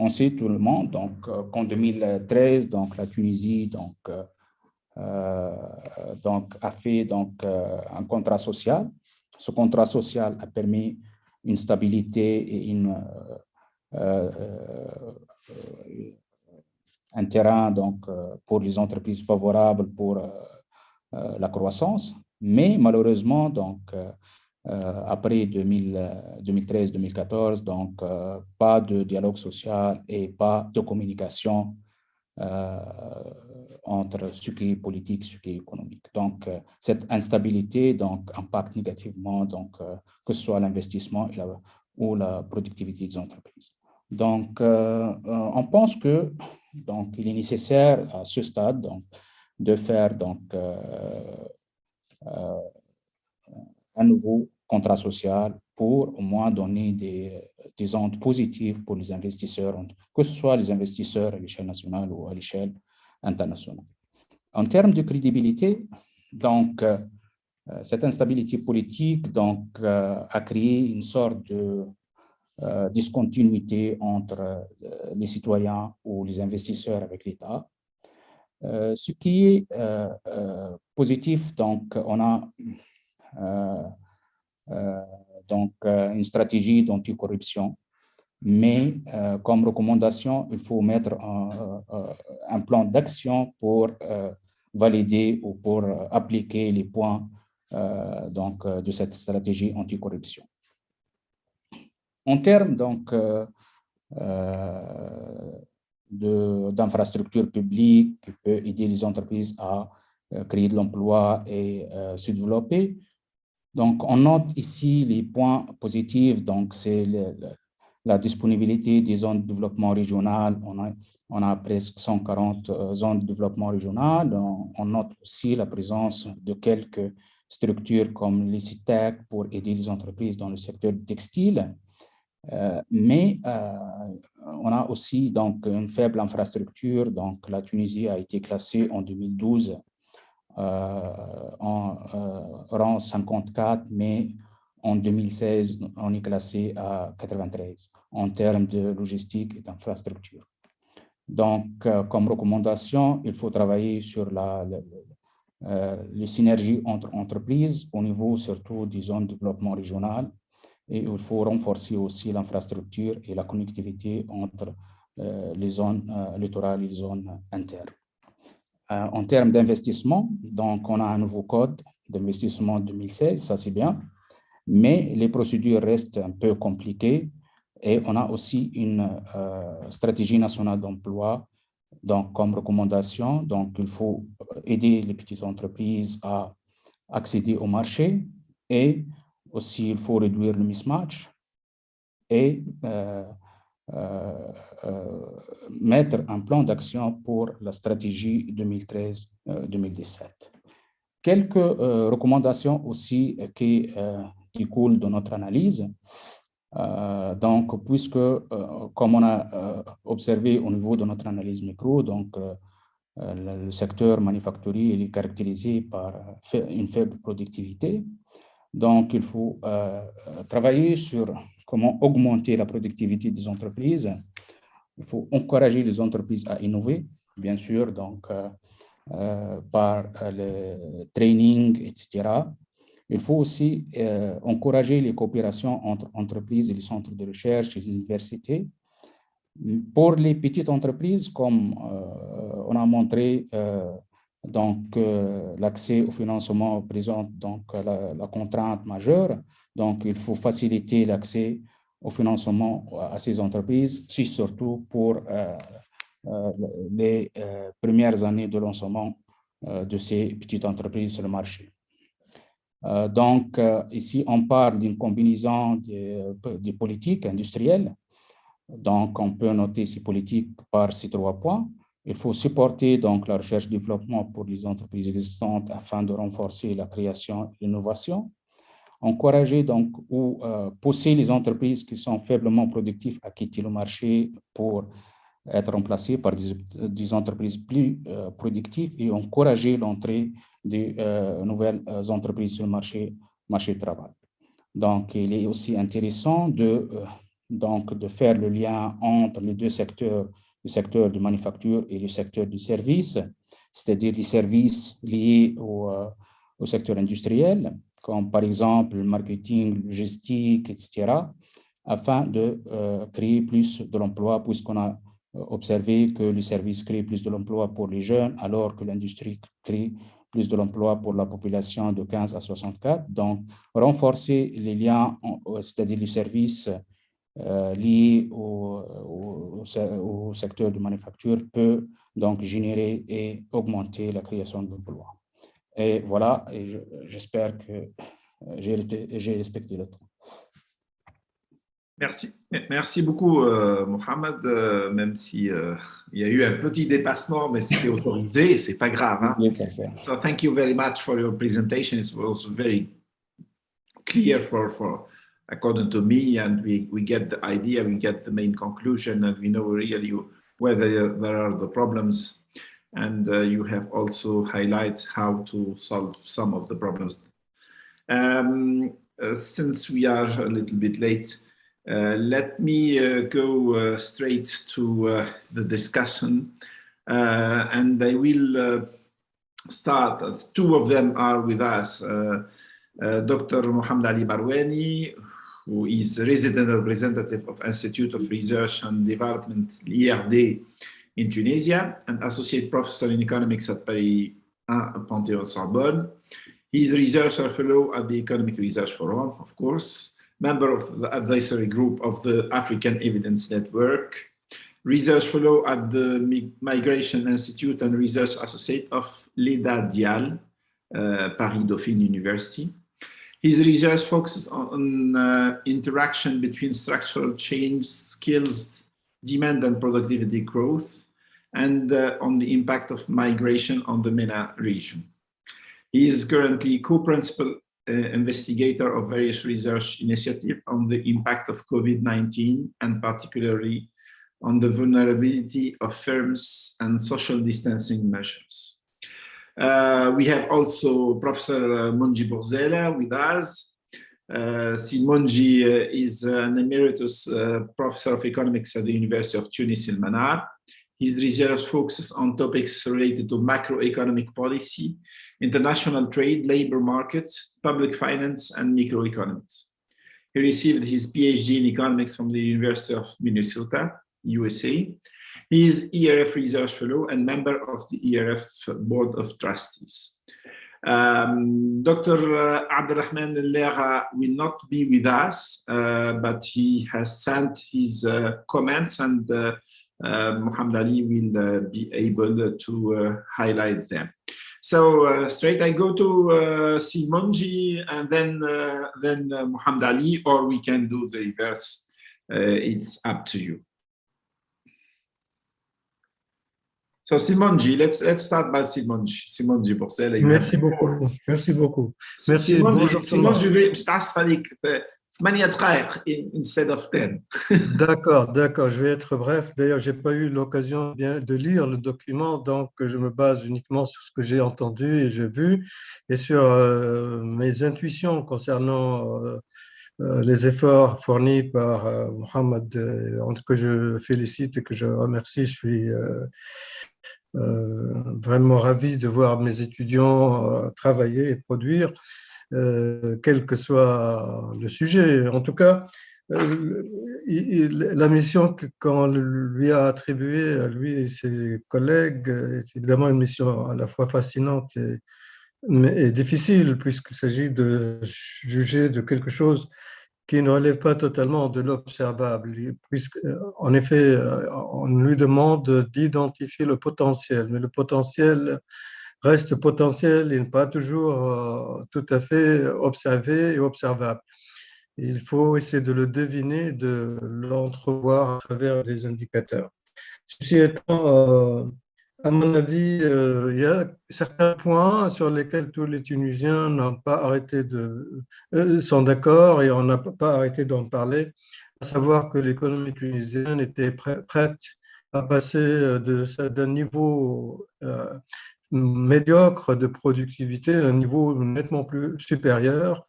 [SPEAKER 4] sait tout le monde donc, qu'en 2013, donc, la Tunisie donc, a fait donc, un contrat social. Ce contrat social a permis une stabilité et un terrain donc, pour les entreprises favorables pour la croissance, mais malheureusement, donc, après 2013-2014, donc pas de dialogue social et pas de communication entre ce qui est politique et ce qui est économique. Donc, cette instabilité donc, impacte négativement donc, que ce soit l'investissement ou la productivité des entreprises. Donc, on pense que donc, il est nécessaire à ce stade donc, de faire donc, un nouveau contrat social pour au moins donner des ondes positives pour les investisseurs, que ce soit les investisseurs à l'échelle nationale ou à l'échelle internationale. En termes de crédibilité, donc, cette instabilité politique donc, a créé une sorte de discontinuité entre les citoyens ou les investisseurs avec l'État. Ce qui est positif, donc, on a donc, une stratégie d'anticorruption, mais comme recommandation, il faut mettre un plan d'action pour valider ou pour appliquer les points donc, de cette stratégie anticorruption. En termes donc, d'infrastructures publiques qui peuvent aider les entreprises à créer de l'emploi et se développer, donc, on note ici les points positifs, donc c'est la disponibilité des zones de développement régional. On a presque 140 zones de développement régional. On note aussi la présence de quelques structures comme les CITEC pour aider les entreprises dans le secteur textile. Mais on a aussi donc, une faible infrastructure. Donc, la Tunisie a été classée en 2012 en rang 54, mais en 2016, on est classé à 93 en termes de logistique et d'infrastructure. Donc, comme recommandation, il faut travailler sur les synergies entre entreprises au niveau surtout des zones de développement régional, et il faut renforcer aussi l'infrastructure et la connectivité entre les zones littorales et les zones internes. En termes d'investissement, donc on a un nouveau code d'investissement 2016, ça c'est bien, mais les procédures restent un peu compliquées et on a aussi une stratégie nationale d'emploi. Donc, comme recommandation, donc il faut aider les petites entreprises à accéder au marché et aussi il faut réduire le mismatch et mettre un plan d'action pour la stratégie 2013-2017. Quelques recommandations aussi qui coulent de notre analyse. Donc, puisque, comme on a observé au niveau de notre analyse micro, donc le secteur manufacturier est caractérisé par une faible productivité. Donc, il faut travailler sur comment augmenter la productivité des entreprises. Il faut encourager les entreprises à innover, bien sûr, donc par le training, etc. Il faut aussi encourager les coopérations entre entreprises et les centres de recherche et les universités. Pour les petites entreprises, comme on a montré, donc l'accès au financement présente donc la contrainte majeure. Donc, il faut faciliter l'accès au financement à ces entreprises, si surtout pour les premières années de lancement de ces petites entreprises sur le marché. Donc, ici, on parle d'une combinaison des politiques industrielles. Donc, on peut noter ces politiques par ces 3 points. Il faut supporter donc la recherche et développement pour les entreprises existantes afin de renforcer la création et l'innovation. Encourager donc ou pousser les entreprises qui sont faiblement productives à quitter le marché pour être remplacées par des entreprises plus productives et encourager l'entrée de nouvelles entreprises sur le marché du travail. Donc, il est aussi intéressant de faire le lien entre les deux secteurs, le secteur de manufacture et le secteur du service, c'est-à-dire les services liés au secteur industriel, comme par exemple le marketing, logistique, etc., afin de créer plus de l'emploi, puisqu'on a observé que les services créent plus de l'emploi pour les jeunes, alors que l'industrie crée plus de l'emploi pour la population de 15 à 64. Donc, renforcer les liens, c'est-à-dire les services liés au secteur de manufacture peut donc générer et augmenter la création d'emplois. Et voilà, j'espère que j'ai respecté le temps.
[SPEAKER 3] Merci beaucoup, Mohamed, même si il y a eu un petit dépassement, mais c'était autorisé, c'est pas grave. Hein? So thank you very much for your presentation. It was very clear according to me, and we get the idea, we get the main conclusion, and we know really where there are the problems. And you have also highlighted how to solve some of the problems. Since we are a little bit late, let me go straight to the discussion, and I will start. Two of them are with us. Dr. Mohamed Ali Barweny, who is resident representative of Institute of Research and Development, l'IRD, in Tunisia, and associate professor in economics at Paris 1 Panthéon-Sorbonne. He is a researcher fellow at the Economic Research Forum, of course, member of the advisory group of the African Evidence Network, research fellow at the Migration Institute and research associate of l'EDA Dial, Paris Dauphine University. His research focuses on interaction between structural change, skills, demand and productivity growth, and on the impact of migration on the MENA region. He is currently co-principal investigator of various research initiatives on the impact of COVID-19 and particularly on the vulnerability of firms and social distancing measures. We have also Professor Monji Borzela with us. Monji is an emeritus professor of economics at the University of Tunis in Manar. His research focuses on topics related to macroeconomic policy, international trade, labor market, public finance, and microeconomics. He received his PhD in economics from the University of Minnesota, USA. He is ERF Research Fellow and member of the ERF Board of Trustees. Dr. Abdelrahman Lera will not be with us, but he has sent his comments, and Mohamed Ali will be able to highlight them. So straight I go to Monji and then Mohamed Ali, or we can do the reverse. It's up to you. So Monji, let's start by Monji Borzela.
[SPEAKER 5] Merci beaucoup. Merci beaucoup. Merci.
[SPEAKER 3] Monji, je vais instead of 10.
[SPEAKER 5] D'accord, je vais être bref. D'ailleurs, je n'ai pas eu l'occasion de lire le document, donc je me base uniquement sur ce que j'ai entendu et j'ai vu, et sur mes intuitions concernant les efforts fournis par Mohamed, que je félicite et que je remercie. Je suis vraiment ravi de voir mes étudiants travailler et produire, quel que soit le sujet. En tout cas, la mission qu'on lui a attribuée, à lui et ses collègues, est évidemment une mission à la fois fascinante et difficile, puisqu'il s'agit de juger de quelque chose qui ne relève pas totalement de l'observable, puisqu'en effet, on lui demande d'identifier le potentiel, mais le potentiel reste potentiel et n'est pas toujours tout à fait observé et observable. Il faut essayer de le deviner, de l'entrevoir à travers des indicateurs. Ceci étant, à mon avis, il y a certains points sur lesquels tous les Tunisiens n'ont pas arrêté sont d'accord et on n'a pas arrêté d'en parler, à savoir que l'économie tunisienne était prête à passer d'un niveau médiocre de productivité à un niveau nettement plus supérieur,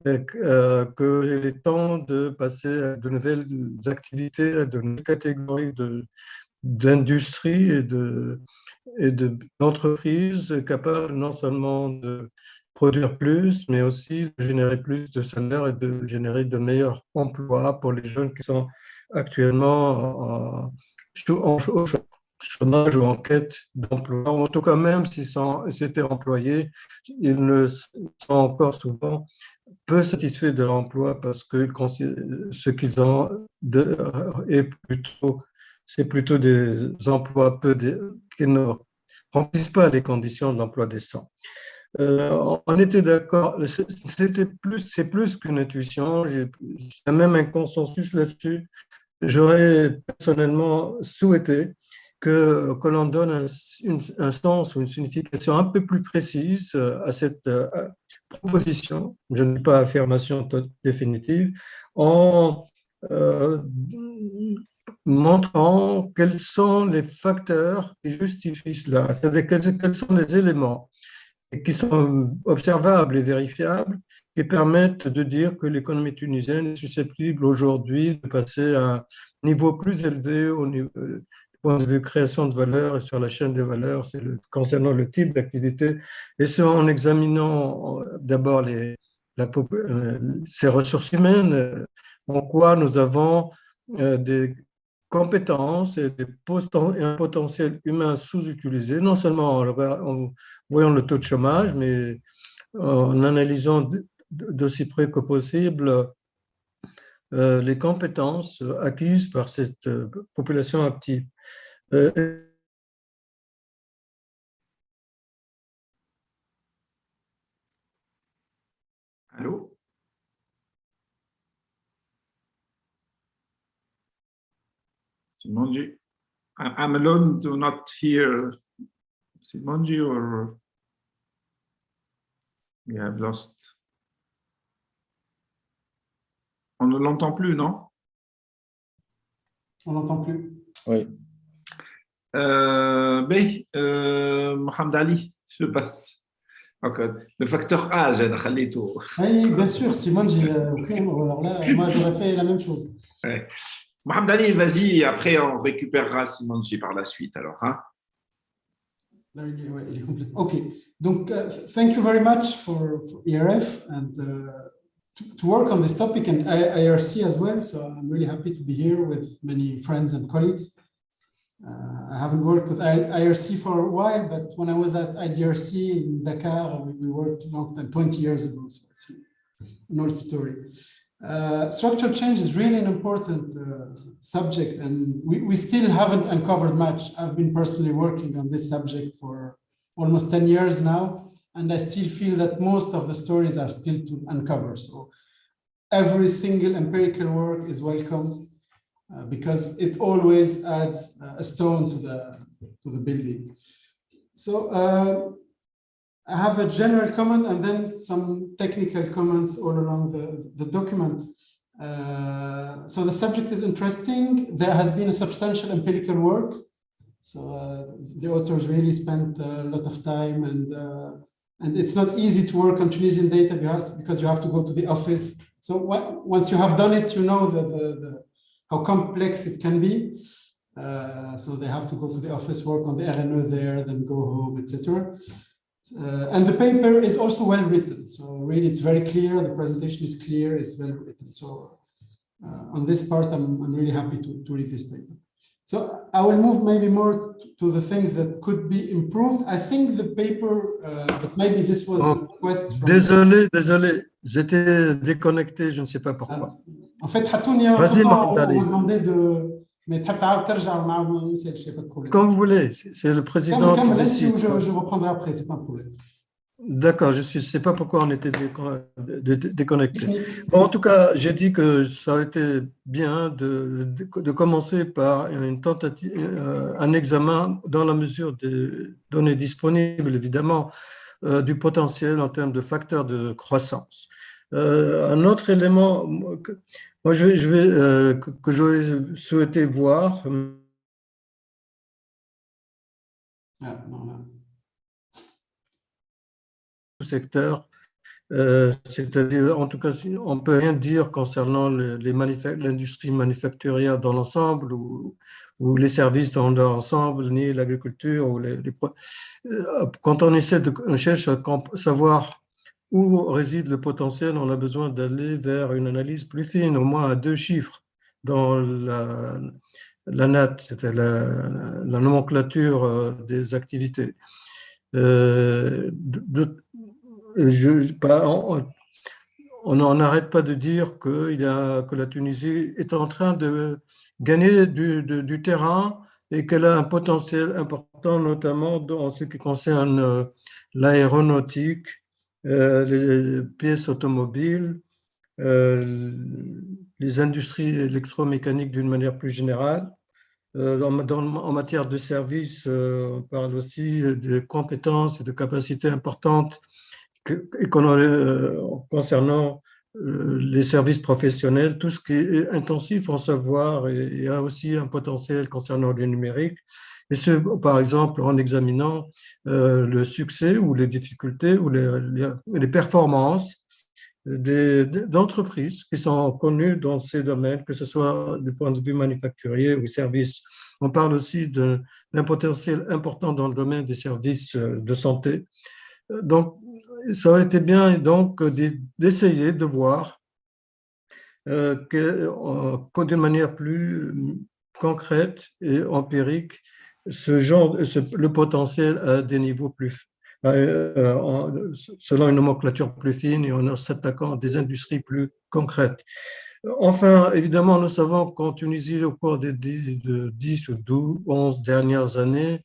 [SPEAKER 5] qu'il est temps de passer à de nouvelles activités, à de nouvelles catégories d'industrie et d'entreprises capables non seulement de produire plus, mais aussi de générer plus de salaires et de générer de meilleurs emplois pour les jeunes qui sont actuellement au chômage. chômage ou en quête d'emploi. En tout cas, même s'ils étaient employés, ils ne sont encore souvent peu satisfaits de l'emploi parce que ce qu'ils ont c'est plutôt des emplois qui ne remplissent pas les conditions de l'emploi décent. On était d'accord, c'est plus qu'une intuition, il y a même un consensus là-dessus. J'aurais personnellement souhaité que l'on donne un sens ou une signification un peu plus précise à cette proposition, je ne dis pas affirmation définitive, en montrant quels sont les facteurs qui justifient cela, c'est-à-dire quels sont les éléments qui sont observables et vérifiables, qui permettent de dire que l'économie tunisienne est susceptible aujourd'hui de passer à un niveau plus élevé au niveau, du point de vue création de valeur et sur la chaîne des valeurs, concernant le type d'activité, et c'est en examinant d'abord ces ressources humaines, en quoi nous avons des compétences et un potentiel humain sous-utilisé, non seulement en voyant le taux de chômage, mais en analysant d'aussi près que possible les compétences acquises par cette population active.
[SPEAKER 3] Allô? Simonji? I'm alone, do not hear Simonji, or we have lost. On ne l'entend plus, non?
[SPEAKER 6] On n'entend plus.
[SPEAKER 4] Oui.
[SPEAKER 3] Mohamed Ali, je passe. Okay. Le facteur âge,
[SPEAKER 6] Oui, bien sûr, Simone, alors là, moi j'aurais fait la même chose.
[SPEAKER 3] Ouais. Mohamed Ali, vas-y, après on récupérera Simonji par la suite alors. Hein?
[SPEAKER 6] Là, il est complètement. OK. Donc, thank you very much for ERF and to work on this topic and AERC as well. So I'm really happy to be here with many friends and colleagues. I haven't worked with AERC for a while, but when I was at IDRC in Dakar, we worked long time, 20 years ago. So it's an old story. Structural change is really an important subject, and we still haven't uncovered much. I've been personally working on this subject for almost 10 years now, and I still feel that most of the stories are still to uncover. So every single empirical work is welcomed because it always adds a stone to the building. So I have a general comment and then some technical comments all along the document. So the subject is interesting. There has been a substantial empirical work. So the authors really spent a lot of time, and it's not easy to work on Tunisian data because you have to go to the office. So once you have done it, you know how complex it can be. So they have to go to the office, work on the RNO there, then go home, etc. And the paper is also well written. So really, it's very clear. The presentation is clear. It's well written. So on this part, I'm really happy to read this paper. So I will move maybe more to the things that could be improved. I think the paper, but maybe this was a request from...
[SPEAKER 5] Désolé, j'étais déconnecté, je ne sais pas pourquoi.
[SPEAKER 6] En fait, Hatounia, on m'a demandé de... Mais
[SPEAKER 5] comme vous voulez, c'est le président qui décide.
[SPEAKER 6] Je reprendrai après, c'est pas un problème.
[SPEAKER 5] D'accord, je ne sais pas pourquoi on était déconnecté. Bon, en tout cas, j'ai dit que ça aurait été bien de commencer par une tentative, un examen dans la mesure des données disponibles, évidemment, du potentiel en termes de facteurs de croissance. Un autre élément que j'aurais souhaité voir. Secteur, c'est-à-dire, en tout cas, on ne peut rien dire concernant l'industrie manufacturière dans l'ensemble ou les services dans leur ensemble, ni l'agriculture. Quand on cherche à savoir où réside le potentiel, on a besoin d'aller vers une analyse plus fine, au moins à 2 chiffres, dans la NAT, c'était la nomenclature des activités. On n'arrête pas de dire que la Tunisie est en train de gagner du terrain et qu'elle a un potentiel important, notamment en ce qui concerne l'aéronautique, les pièces automobiles, les industries électromécaniques d'une manière plus générale. En matière de services, on parle aussi de compétences et de capacités importantes concernant les services professionnels, tout ce qui est intensif en savoir, et il y a aussi un potentiel concernant le numérique. Et ce, par exemple, en examinant le succès ou les difficultés ou les performances d'entreprises qui sont connues dans ces domaines, que ce soit du point de vue manufacturier ou services. On parle aussi d'un potentiel important dans le domaine des services de santé. Donc, ça aurait été bien donc d'essayer de voir d'une manière plus concrète et empirique le potentiel à des niveaux plus selon une nomenclature plus fine et en s'attaquant à des industries plus concrètes. Enfin, évidemment, nous savons qu'en Tunisie, au cours de 10 ou 12, 11 dernières années,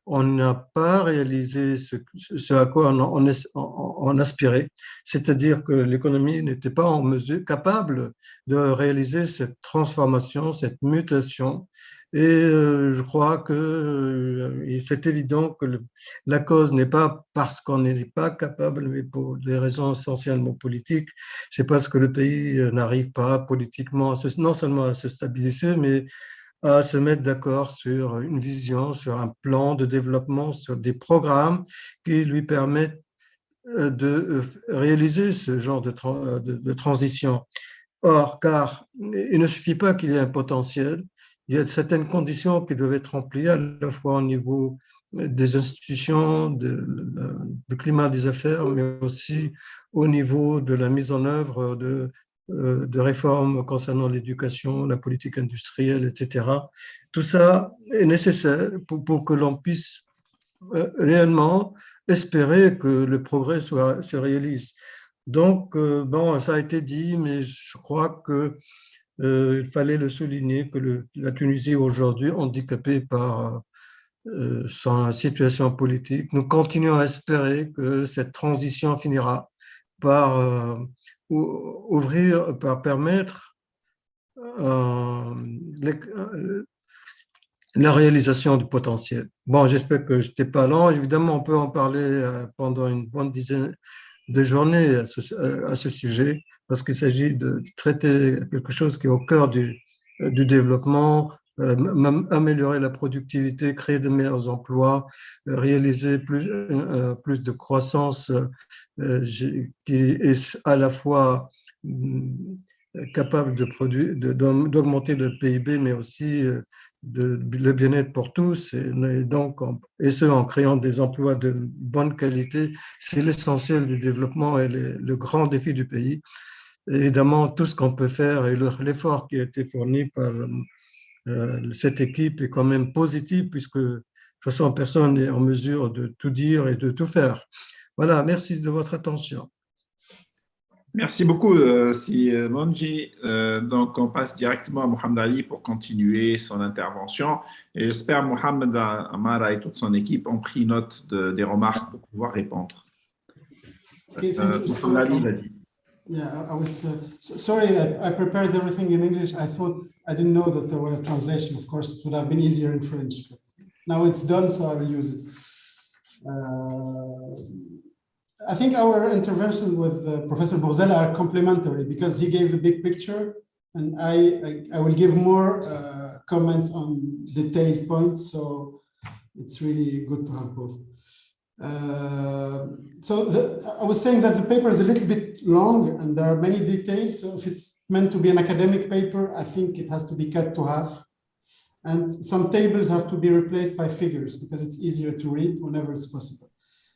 [SPEAKER 5] on n'a pas réalisé ce à quoi on aspirait, c'est-à-dire que l'économie n'était pas en mesure, capable de réaliser cette transformation, cette mutation. Et je crois qu'il est évident que la cause n'est pas parce qu'on n'est pas capable, mais pour des raisons essentiellement politiques. C'est parce que le pays n'arrive pas politiquement, non seulement à se stabiliser, mais à se mettre d'accord sur une vision, sur un plan de développement, sur des programmes qui lui permettent de réaliser ce genre de transition. Or, car il ne suffit pas qu'il y ait un potentiel, il y a certaines conditions qui doivent être remplies à la fois au niveau des institutions, du climat des affaires, mais aussi au niveau de la mise en œuvre de réformes concernant l'éducation, la politique industrielle, etc. Tout ça est nécessaire pour que l'on puisse réellement espérer que le progrès se réalise. Donc, bon, ça a été dit, mais je crois qu'il fallait le souligner que la Tunisie aujourd'hui, handicapée par sa situation politique, nous continuons à espérer que cette transition finira par ouvrir, par permettre la réalisation du potentiel. Bon, j'espère que je n'étais pas lent. Évidemment, on peut en parler pendant une bonne dizaine de journées à ce sujet, parce qu'il s'agit de traiter quelque chose qui est au cœur du développement, améliorer la productivité, créer de meilleurs emplois, réaliser plus de croissance qui est à la fois capable d'augmenter le PIB, mais aussi le bien-être pour tous, et ce en créant des emplois de bonne qualité. C'est l'essentiel du développement et le grand défi du pays. Évidemment, tout ce qu'on peut faire et l'effort qui a été fourni par cette équipe est quand même positif, puisque de toute façon, personne n'est en mesure de tout dire et de tout faire. Voilà, merci de votre attention.
[SPEAKER 3] Merci beaucoup, Si Monji. Donc, on passe directement à Mohamed Ali pour continuer son intervention. Et j'espère que Mohamed Amara et toute son équipe ont pris note des remarques pour pouvoir répondre.
[SPEAKER 6] Okay, thank you.
[SPEAKER 3] Mohamed Ali l'a dit.
[SPEAKER 6] Yeah, I was sorry that I prepared everything in English. I didn't know that there were a translation. Of course, it would have been easier in French. But now it's done, so I will use it. I think our intervention with Professor Bourzella are complementary because he gave the big picture, and I will give more comments on detailed points. So it's really good to have both. I was saying that the paper is a little bit long and there are many details. So if it's meant to be an academic paper, I think it has to be cut to half. And some tables have to be replaced by figures because it's easier to read whenever it's possible.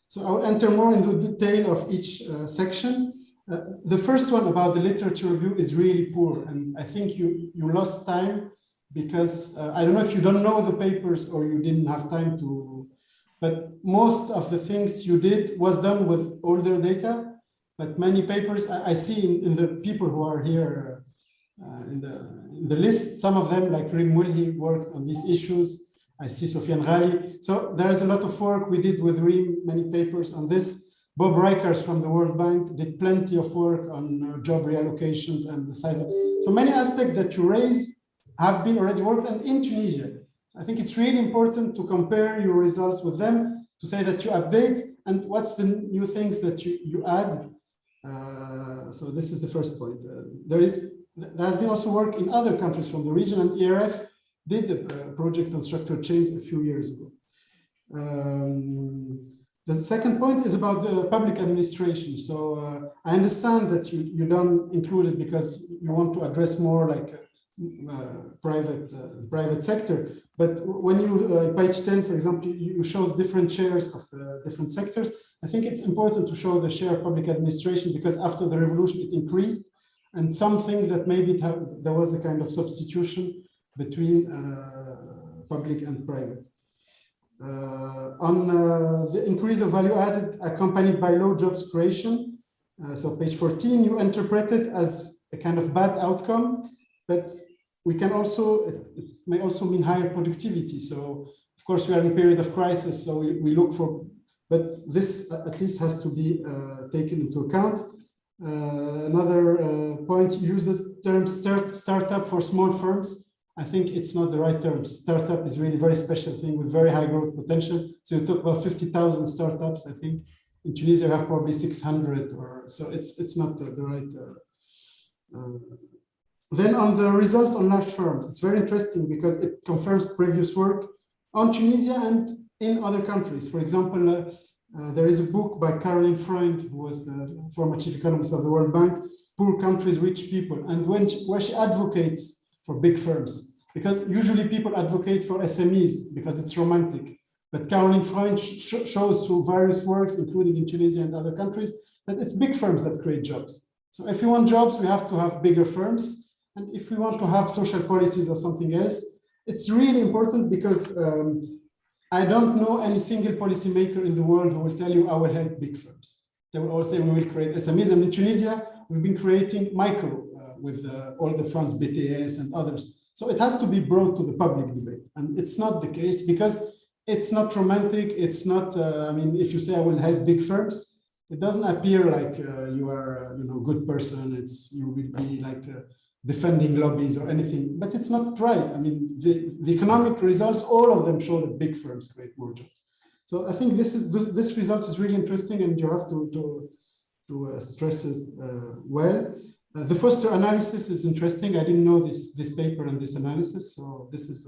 [SPEAKER 6] So I'll enter more into detail of each section. The first one about the literature review is really poor. And I think you lost time because I don't know if you don't know the papers or you didn't have time to, but most of the things you did was done with older data, but many papers I see in the people who are here in the list, some of them like Rim Mulhi worked on these issues. I see Sofiane Ghali. So there's a lot of work we did with Rim, many papers on this. Bob Rikers from the World Bank did plenty of work on job reallocations and the size of, so many aspects that you raise have been already worked on in Tunisia. I think it's really important to compare your results with them, to say that you update and what's the new things that you add. So this is the first point. There has been also work in other countries from the region, and AERC did a project on structural change a few years ago. The second point is about the public administration. So I understand that you don't include it because you want to address more like private sector. But when you, page 10, for example, you show different shares of different sectors. I think it's important to show the share of public administration because after the revolution, it increased. And something that maybe there was a kind of substitution between public and private. On the increase of value added accompanied by low jobs creation. So page 14, you interpret it as a kind of bad outcome, but we can also, it may also mean higher productivity. So of course we are in a period of crisis, so we look for, but this at least has to be taken into account. Another point, use the term startup for small firms. I think it's not the right term. Startup is really a very special thing with very high growth potential. So you talk about 50,000 startups. I think in Tunisia you have probably 600, or so it's not the right. Then on the results on large firms, it's very interesting because it confirms previous work on Tunisia and in other countries. For example, there is a book by Caroline Freund, who was the former chief economist of the World Bank, Poor Countries, Rich People, and where she advocates for big firms, because usually people advocate for SMEs because it's romantic. But Caroline Freund shows through various works, including in Tunisia and other countries, that it's big firms that create jobs. So if we want jobs, we have to have bigger firms. And if we want to have social policies or something else, it's really important because I don't know any single policymaker in the world who will tell you, I will help big firms. They will all say, we will create SMEs. And in Tunisia, we've been creating micro with all the funds, BTS and others. So it has to be brought to the public debate. And it's not the case because it's not romantic. It's not, I mean, if you say I will help big firms, it doesn't appear like you are a good person. You will be like defending lobbies or anything, but it's not right. I mean, the economic results, all of them show that big firms create more jobs. So I think this result is really interesting and you have to stress it well. The Foster analysis is interesting. I didn't know this paper and this analysis, so this is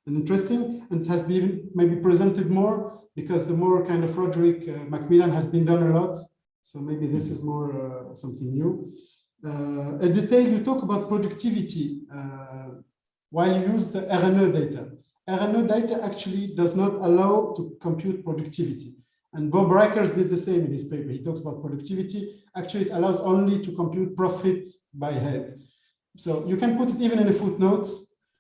[SPEAKER 6] an interesting, and it has been maybe presented more because the more kind of Roderick Macmillan has been done a lot, so maybe this is more something new. A detail, you talk about productivity while you use the RNE data. RNE data actually does not allow to compute productivity. And Bob Rikers did the same in his paper. He talks about productivity. Actually, it allows only to compute profit by head. So you can put it even in a footnote.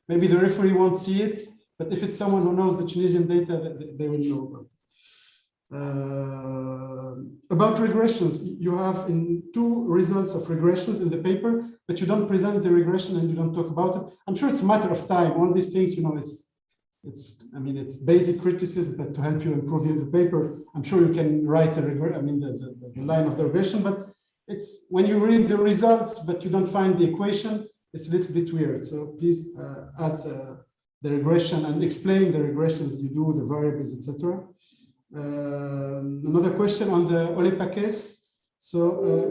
[SPEAKER 6] Maybe the referee won't see it, but if it's someone who knows the Tunisian data, they will know about it. About regressions, you have in 2 results of regressions in the paper, but you don't present the regression and you don't talk about it. I'm sure it's a matter of time. All these things, it's basic criticism, but to help you improve the paper, I'm sure you can write the line of the regression, but it's when you read the results, but you don't find the equation, it's a little bit weird. So please add the regression and explain the regressions you do, the variables, etc. Another question on the OLEPA case. So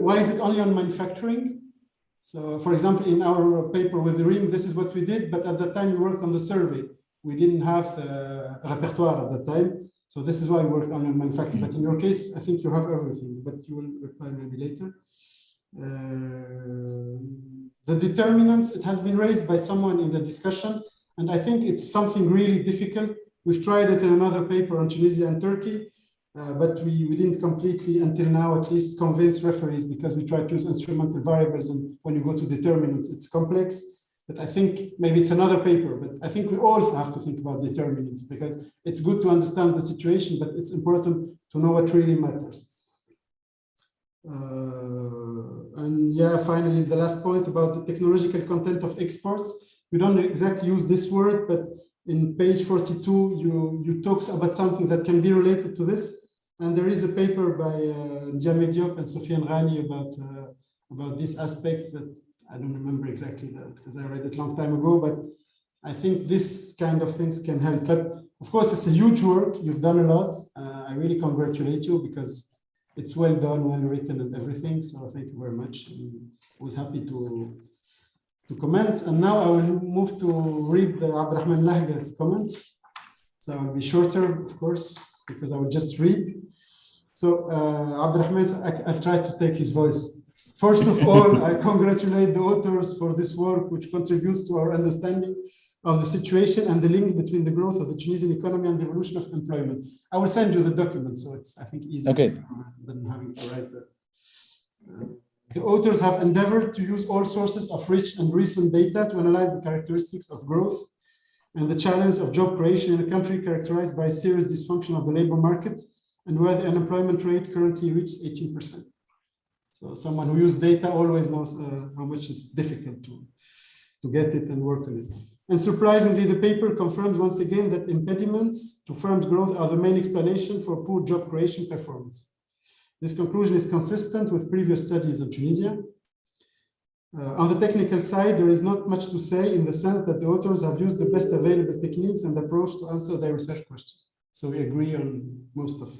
[SPEAKER 6] why is it only on manufacturing? So for example, in our paper with the RIM, this is what we did, but at that time we worked on the survey. We didn't have the repertoire at that time. So this is why we worked on manufacturing. But in your case, I think you have everything, but you will reply maybe later. The determinants, it has been raised by someone in the discussion, and I think it's something really difficult. We've tried it in another paper on Tunisia and Turkey, but we didn't completely, until now at least, convince referees because we tried to use instrumental variables, and when you go to determinants, it's complex. But I think maybe it's another paper, but I think we all have to think about determinants, because it's good to understand the situation, but it's important to know what really matters. And yeah, finally, the last point about the technological content of exports. We don't exactly use this word, but in page 42, you talk about something that can be related to this. And there is a paper by Diame Diop and Sofiane Ghani about this aspect that I don't remember exactly that because I read it a long time ago, but I think this kind of things can help. But of course, it's a huge work. You've done a lot. I really congratulate you because it's well done, well written and everything. So thank you very much. I was happy to comment. And now I will move to read Abdurrahman Lahga's comments. So I will be shorter, of course, because I will just read. So Abdurrahman, I'll try to take his voice. First of all, I congratulate the authors for this work, which contributes to our understanding of the situation and the link between the growth of the Tunisian economy and the evolution of employment. I will send you the document, so it's, I think, easier than having to write it. The authors have endeavored to use all sources of rich and recent data to analyze the characteristics of growth and the challenge of job creation in a country characterized by serious dysfunction of the labor market and where the unemployment rate currently reaches 18%. So someone who uses data always knows how much it's difficult to get it and work on it. And surprisingly, the paper confirms once again that impediments to firms' growth are the main explanation for poor job creation performance. This conclusion is consistent with previous studies of Tunisia. On the technical side, there is not much to say in the sense that the authors have used the best available techniques and approach to answer their research question. So we agree on most of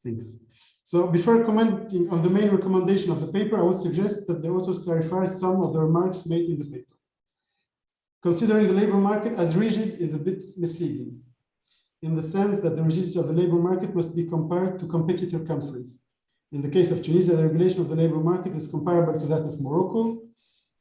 [SPEAKER 6] things. So before commenting on the main recommendation of the paper, I would suggest that the authors clarify some of the remarks made in the paper. Considering the labor market as rigid is a bit misleading, in the sense that the rigidity of the labor market must be compared to competitor countries. In the case of Tunisia, the regulation of the labor market is comparable to that of Morocco,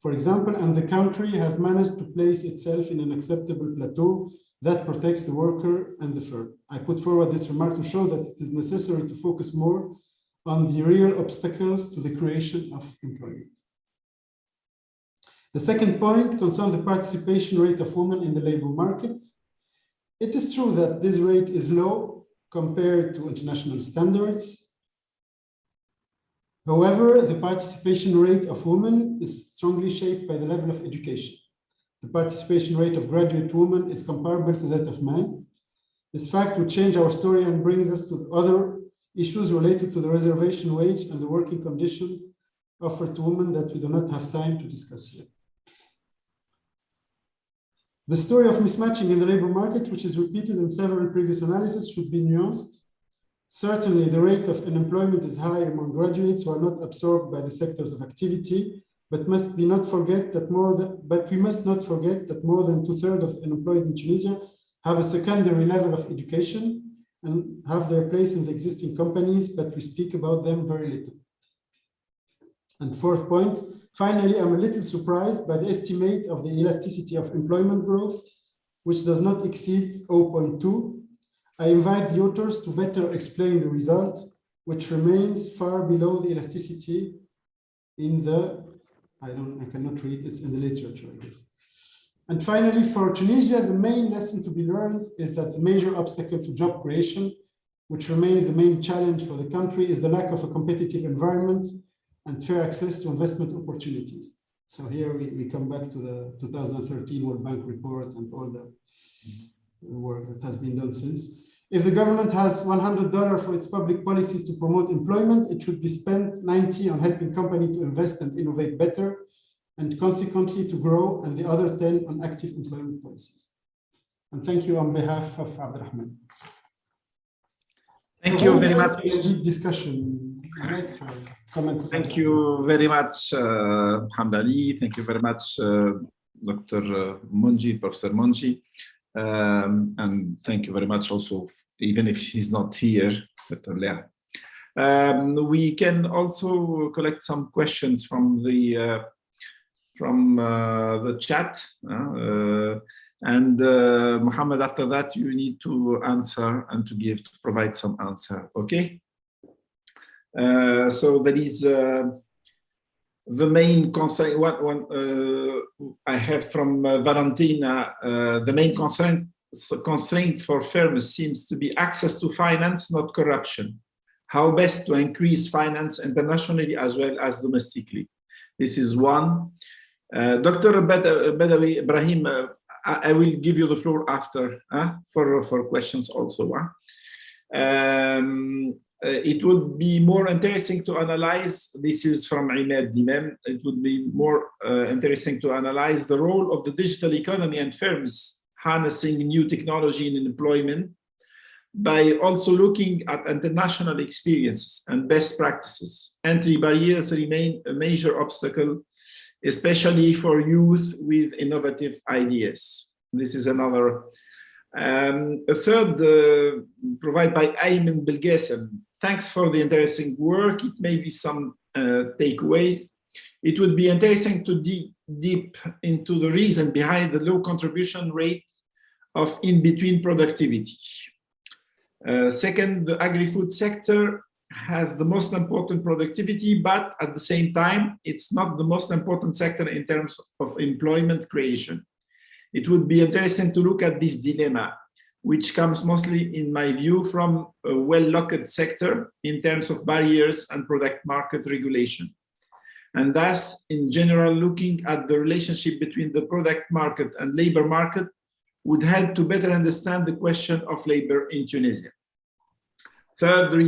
[SPEAKER 6] for example, and the country has managed to place itself in an acceptable plateau that protects the worker and the firm. I put forward this remark to show that it is necessary to focus more on the real obstacles to the creation of employment. The second point concerns the participation rate of women in the labor market. It is true that this rate is low compared to international standards. However, the participation rate of women is strongly shaped by the level of education. The participation rate of graduate women is comparable to that of men. This fact would change our story and brings us to other issues related to the reservation wage and the working conditions offered to women that we do not have time to discuss here. The story of mismatching in the labor market, which is repeated in several previous analyses, should be nuanced. Certainly, the rate of unemployment is high among graduates who are not absorbed by the sectors of activity, but we must not forget that more than 2/3 of unemployed in Tunisia have a secondary level of education and have their place in the existing companies, but we speak about them very little. And fourth point, finally, I'm a little surprised by the estimate of the elasticity of employment growth, which does not exceed 0.2. I invite the authors to better explain the result, which remains far below the elasticity in the, I cannot read, it's in the literature, I guess. And finally, for Tunisia, the main lesson to be learned is that the major obstacle to job creation, which remains the main challenge for the country, is the lack of a competitive environment and fair access to investment opportunities. So here we come back to the 2013 World Bank report and all the work that has been done since. If the government has $100 for its public policies to promote employment, it should be spent 90 on helping companies to invest and innovate better, and consequently to grow, and the other 10 on active employment policies. And thank you on behalf of Abdurrahman.
[SPEAKER 3] Thank you very much.
[SPEAKER 6] A deep discussion. Comments.
[SPEAKER 3] Thank you very much, Mohamed Ali. Thank you very much, Dr. Monji, Professor Monji. And thank you very much also, even if he's not here, Dr. Lea. We can also collect some questions from the chat. And Mohammed, after that, you need to answer and to provide some answer, okay? So there is the main constraint, I have from Valentina, the main constraint for firms seems to be access to finance, not corruption. How best to increase finance internationally as well as domestically? This is one. Dr. Badawi Ibrahim, I will give you the floor after for questions also. It would be more interesting to analyze, this is from Imad Dimam, it would be more interesting to analyze the role of the digital economy and firms harnessing new technology in employment by also looking at international experiences and best practices. Entry barriers remain a major obstacle, especially for youth with innovative ideas. This is another. A third, provided by Ayman Belgasem. Thanks for the interesting work. It may be some takeaways. It would be interesting to dig deep into the reason behind the low contribution rate of in-between productivity. Second, the agri-food sector has the most important productivity, but at the same time, it's not the most important sector in terms of employment creation. It would be interesting to look at this dilemma, which comes mostly, in my view, from a well-locked sector in terms of barriers and product market regulation. And thus, in general, looking at the relationship between the product market and labor market would help to better understand the question of labor in Tunisia. Third, the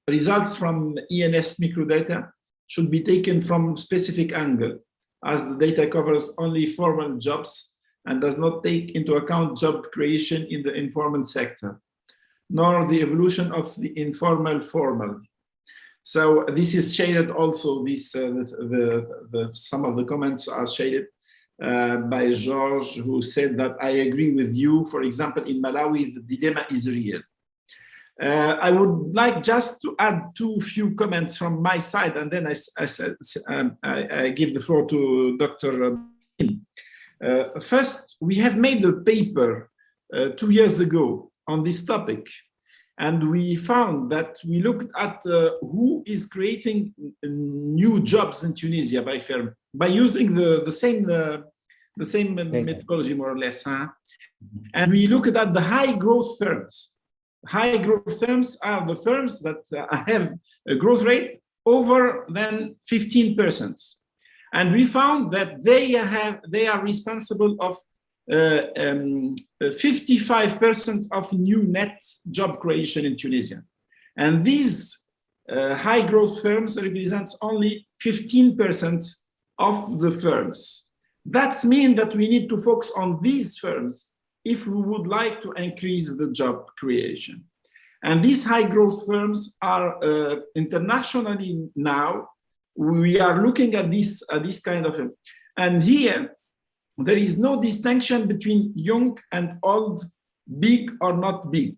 [SPEAKER 3] results from ENS microdata should be taken from specific angle, as the data covers only formal jobs and does not take into account job creation in the informal sector, nor the evolution of the informal formal. So this is shaded also, this, some of the comments are shaded by George, who said that I agree with you. For example, in Malawi, the dilemma is real. I would like just to add few comments from my side, and then I give the floor to Dr. First, we have made a paper 2 years ago on this topic, and we found that we looked at who is creating new jobs in Tunisia by using the same methodology, more or less. And we looked at the high growth firms. High growth firms are the firms that have a growth rate over than 15%. And we found that they are responsible of 55% of new net job creation in Tunisia. And these high growth firms represents only 15% of the firms. That means that we need to focus on these firms if we would like to increase the job creation. And these high growth firms are internationally now, we are looking at this kind of, and here there is no distinction between young and old, big or not big.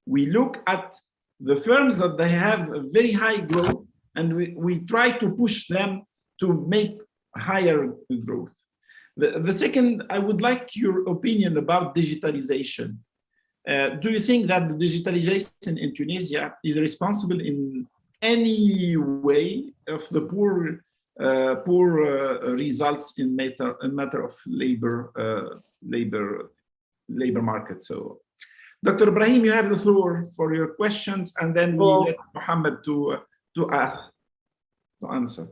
[SPEAKER 3] We look at the firms that they have a very high growth, and we try to push them to make higher growth. The second, I would like your opinion about digitalization. Do you think that the digitalization in Tunisia is responsible in any way of the poor results in matter of labor market? So, Dr. Ibrahim, you have the floor for your questions, and then we let Mohamed to answer.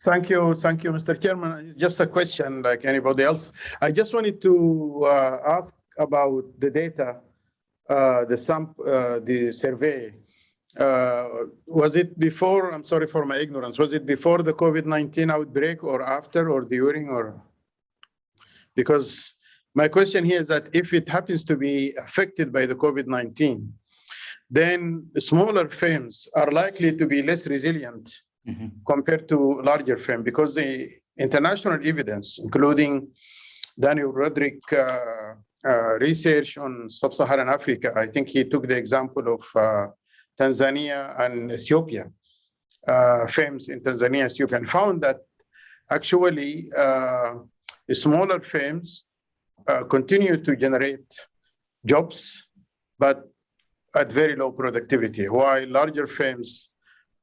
[SPEAKER 1] Thank you, Mr. Chairman. Just a question like anybody else. I just wanted to ask about the data, the survey. Was it before, I'm sorry for my ignorance, was it before the COVID-19 outbreak or after or during, or? Because my question here is that if it happens to be affected by the COVID-19, then the smaller firms are likely to be less resilient compared to larger firms, because the international evidence, including Daniel Roderick research on sub-Saharan Africa, I think he took the example of Tanzania and Ethiopia, firms in Tanzania, Ethiopia, and found that actually the smaller firms continue to generate jobs, but at very low productivity, while larger firms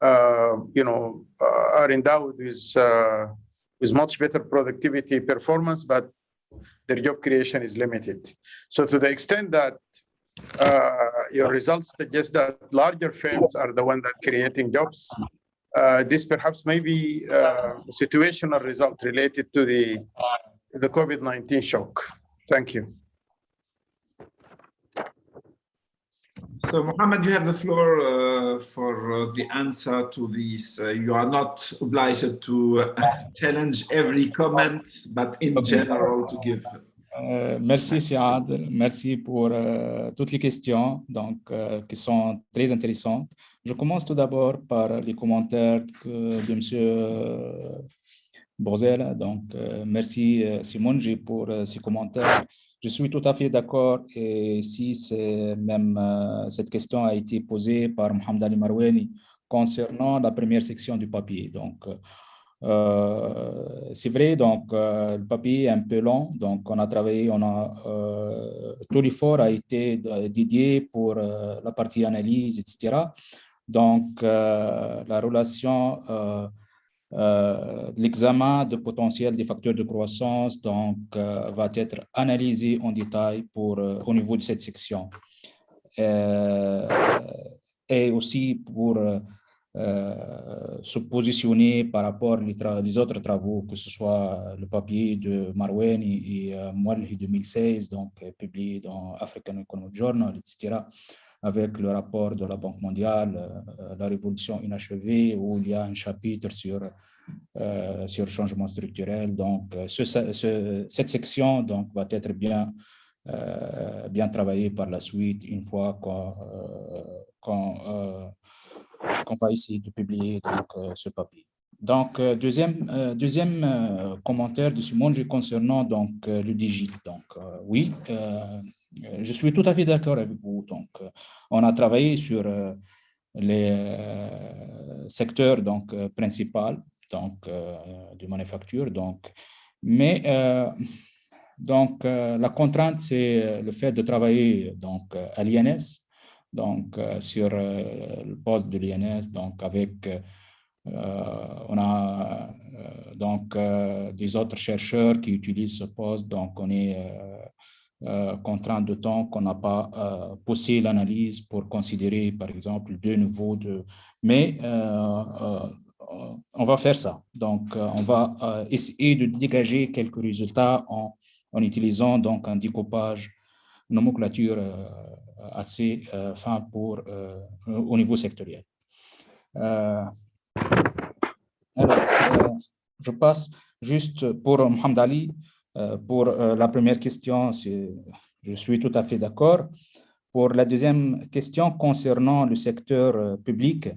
[SPEAKER 1] are endowed with much better productivity performance, but their job creation is limited. So to the extent that your results suggest that larger firms are the ones that creating jobs, this perhaps may be a situational result related to the COVID-19 shock. Thank you.
[SPEAKER 3] So, Mohamed, you have the floor for the answer to this. You are not obliged to challenge every comment, but in general to give.
[SPEAKER 4] Merci, Siad. Merci pour toutes les questions qui sont très intéressantes. Je commence tout d'abord par les commentaires de M. Bourzel. Donc, merci, Simonji, pour ces commentaires. Je suis tout à fait d'accord, et si cette question a été posée par Mohamed Ali Barweny concernant la première section du papier. Donc, c'est vrai, donc le papier est un peu long, donc on a travaillé, tout l'effort a été dédié pour la partie analyse, etc. Donc, la relation l'examen de potentiel des facteurs de croissance va être analysé en détail au niveau de cette section. Et aussi pour se positionner par rapport aux autres travaux, que ce soit le papier de Barweny et Moualhi 2016, donc publié dans African Economic Journal, etc., avec le rapport de la Banque mondiale, la révolution inachevée, où il y a un chapitre sur le changement structurel. Donc, cette section va être bien travaillée par la suite, une fois qu'on va essayer de publier ce papier. Donc, deuxième commentaire de Simonji concernant le digit. Donc, oui, je suis tout à fait d'accord avec vous. Donc, on a travaillé sur les secteurs principaux de manufacture. Mais la contrainte, c'est le fait de travailler à l'INS, sur le poste de l'INS, avec on a des autres chercheurs qui utilisent ce poste, donc on est contraint de temps qu'on n'a pas poussé l'analyse pour considérer, par exemple, deux niveaux mais on va faire ça. Donc, on va essayer de dégager quelques résultats en utilisant un découpage, nomenclature assez fin au niveau sectoriel. Alors, je passe juste pour Mohamed Ali. Pour la première question, je suis tout à fait d'accord. Pour la deuxième question concernant le secteur public,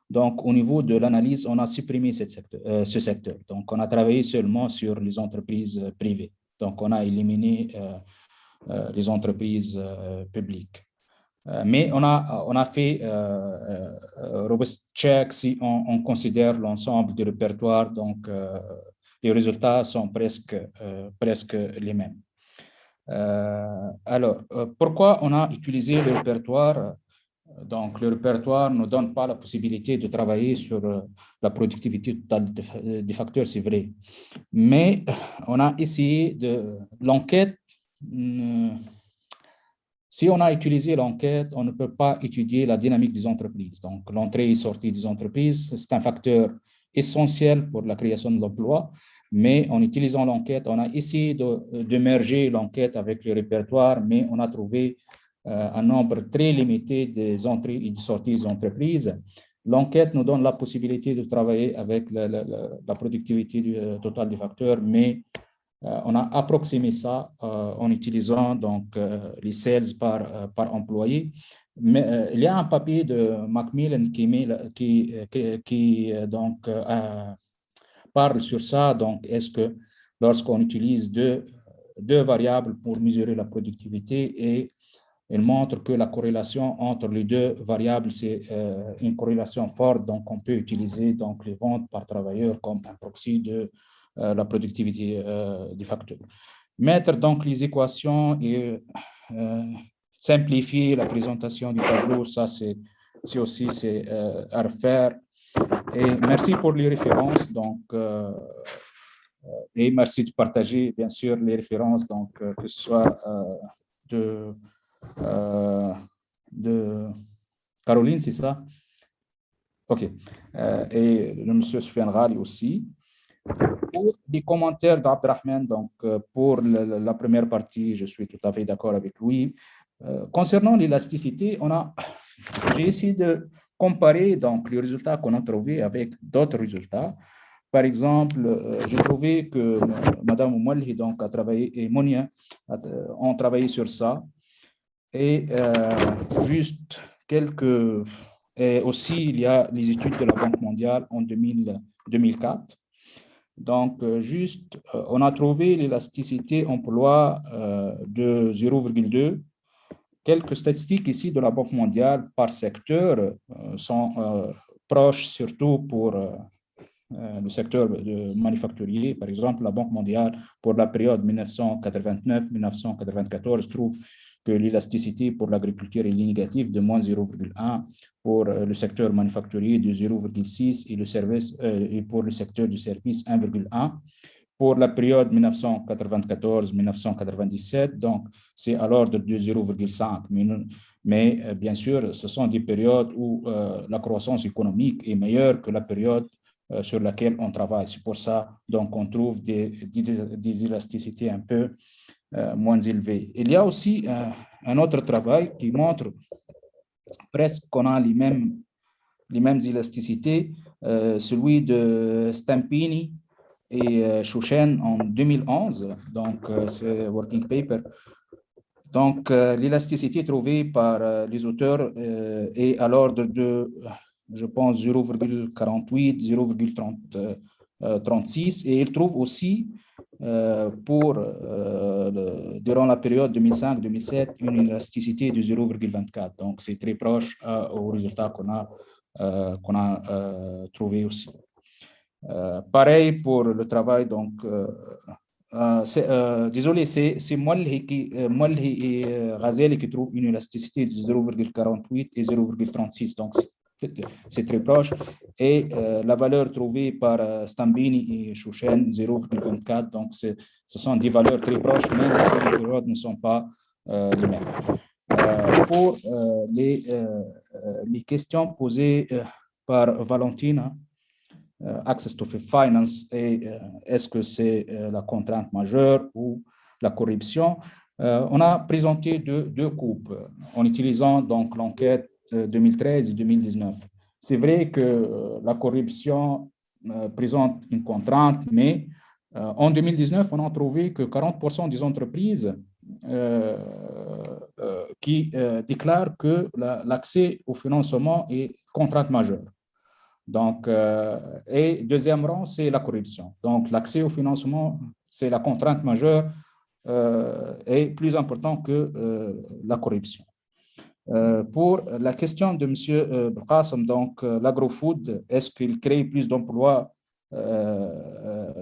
[SPEAKER 4] donc au niveau de l'analyse, on a supprimé ce secteur. Donc, on a travaillé seulement sur les entreprises privées. Donc, on a éliminé les entreprises publiques. Mais on a fait robust check si on considère l'ensemble du répertoire. Donc, les résultats sont presque les mêmes. Alors, pourquoi on a utilisé le répertoire? Donc, le répertoire ne donne pas la possibilité de travailler sur la productivité totale des facteurs, c'est vrai. Mais on a essayé de l'enquête. Si on a utilisé l'enquête, on ne peut pas étudier la dynamique des entreprises. Donc, l'entrée et sortie des entreprises, c'est un facteur essentiel pour la création de l'emploi. Mais en utilisant l'enquête, on a essayé de merger l'enquête avec le répertoire, mais on a trouvé un nombre très limité des entrées et des sorties des entreprises. L'enquête nous donne la possibilité de travailler avec la productivité totale des facteurs, mais on a approximé ça en utilisant les sales par employé. Mais il y a un papier de Macmillan qui parle sur ça. Donc, est-ce que lorsqu'on utilise deux variables pour mesurer la productivité, et il montre que la corrélation entre les deux variables, c'est une corrélation forte. Donc, on peut utiliser les ventes par travailleur comme un proxy de la productivité des facteurs. Mettre les équations et simplifier la présentation du tableau, ça c'est aussi à refaire. Et merci pour les références. Donc, et merci de partager, bien sûr, les références, donc, que ce soit de Caroline, c'est ça? OK. Et le monsieur Soufiane Ghali aussi. Pour les commentaires d'Abdrahman, donc pour la première partie, je suis tout à fait d'accord avec lui. Concernant l'élasticité, j'ai essayé de comparer donc les résultats qu'on a trouvés avec d'autres résultats. Par exemple, j'ai trouvé que Madame Oumalhi donc a travaillé et Monia ont travaillé sur ça. Et juste quelques. Et aussi, il y a les études de la Banque mondiale en 2004. Donc, on a trouvé l'élasticité emploi de 0,2. Quelques statistiques ici de la Banque mondiale par secteur sont proches, surtout pour le secteur manufacturier. Par exemple, la Banque mondiale, pour la période 1989-1994, trouve que l'élasticité pour l'agriculture est négative de moins 0,1, pour le secteur manufacturier de 0,6 et, et pour le secteur du service 1,1. Pour la période 1994-1997, donc c'est à l'ordre de 0,5. Mais bien sûr, ce sont des périodes où la croissance économique est meilleure que la période sur laquelle on travaille. C'est pour ça donc on trouve des élasticités un peu moins élevées. Il y a aussi un autre travail qui montre presque qu'on a les mêmes élasticités, celui de Stampini et Chouchen en 2011, donc c'est working paper. Donc l'élasticité trouvée par les auteurs est à l'ordre de, je pense, 0,48, 0,36, et ils trouvent aussi durant la période 2005-2007 une élasticité de 0,24. Donc c'est très proche au résultat qu'on a trouvé aussi. Pareil pour le travail, donc, désolé, c'est Moalhi et Ghazali qui trouvent une élasticité de 0,48 et 0,36, donc c'est très proche. Et la valeur trouvée par Stambini et Chouchen, 0,24, donc ce sont des valeurs très proches, même si les périodes ne sont pas les mêmes. Pour les questions posées par Valentina, access to finance et est-ce que c'est la contrainte majeure ou la corruption, on a présenté deux coupes en utilisant donc l'enquête 2013 et 2019. C'est vrai que la corruption présente une contrainte, mais en 2019, on a trouvé que 40% des entreprises qui déclarent que l'accès au financement est contrainte majeure. Donc, et deuxième rang, c'est la corruption. Donc, l'accès au financement, c'est la contrainte majeure et plus important que la corruption. Pour la question de M. Qassem, donc l'agrofood, est-ce qu'il crée plus d'emplois?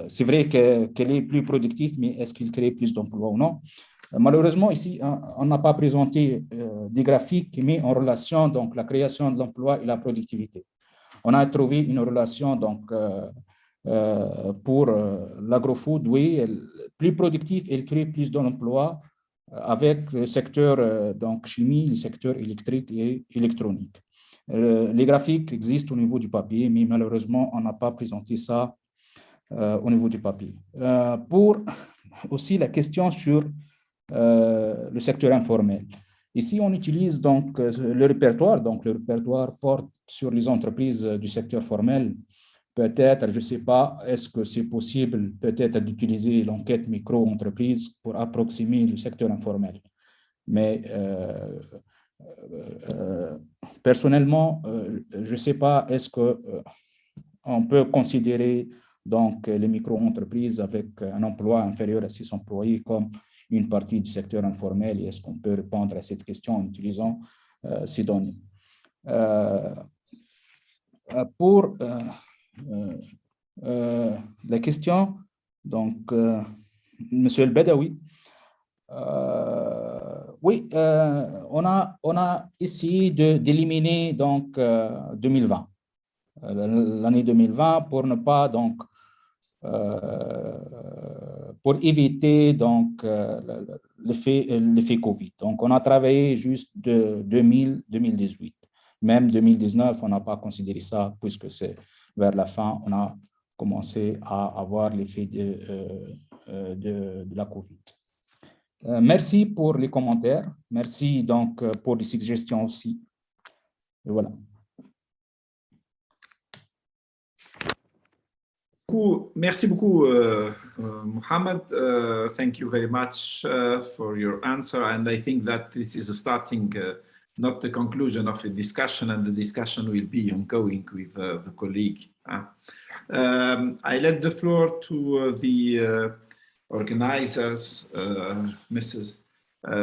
[SPEAKER 4] C'est vrai qu'elle est plus productive, mais est-ce qu'il crée plus d'emplois ou non? Malheureusement, ici, on n'a pas présenté des graphiques qui mettent en relation donc, la création de l'emploi et la productivité. On a trouvé une relation donc, pour l'agrofood, oui, plus productif, elle crée plus d'emplois avec le secteur donc chimie, le secteur électrique et électronique. Les graphiques existent au niveau du papier, mais malheureusement, on n'a pas présenté ça au niveau du papier. Pour aussi la question sur le secteur informel. Ici, on utilise donc le répertoire. Donc, le répertoire porte sur les entreprises du secteur formel. Peut-être, je ne sais pas, est-ce que c'est possible peut-être d'utiliser l'enquête micro-entreprise pour approximer le secteur informel. Mais personnellement, je ne sais pas, est-ce qu'on peut considérer donc, les micro-entreprises avec un emploi inférieur à 6 employés comme une partie du secteur informel, et est-ce qu'on peut répondre à cette question en utilisant ces données. Pour la question, donc, Monsieur El Badawi, oui, on a essayé d'éliminer donc 2020. l'année 2020 pour ne pas donc pour éviter donc l'effet Covid. Donc on a travaillé juste de 2018. Même 2019, on n'a pas considéré ça puisque c'est vers la fin, on a commencé à avoir l'effet de la Covid. Merci pour les commentaires. Merci donc pour les suggestions aussi. Et voilà.
[SPEAKER 3] Merci beaucoup, Mohamed. Thank you very much for your answer. And I think that this is a starting, not the conclusion of a discussion, and the discussion will be ongoing with the colleague. I let the floor to the organizers, Mrs.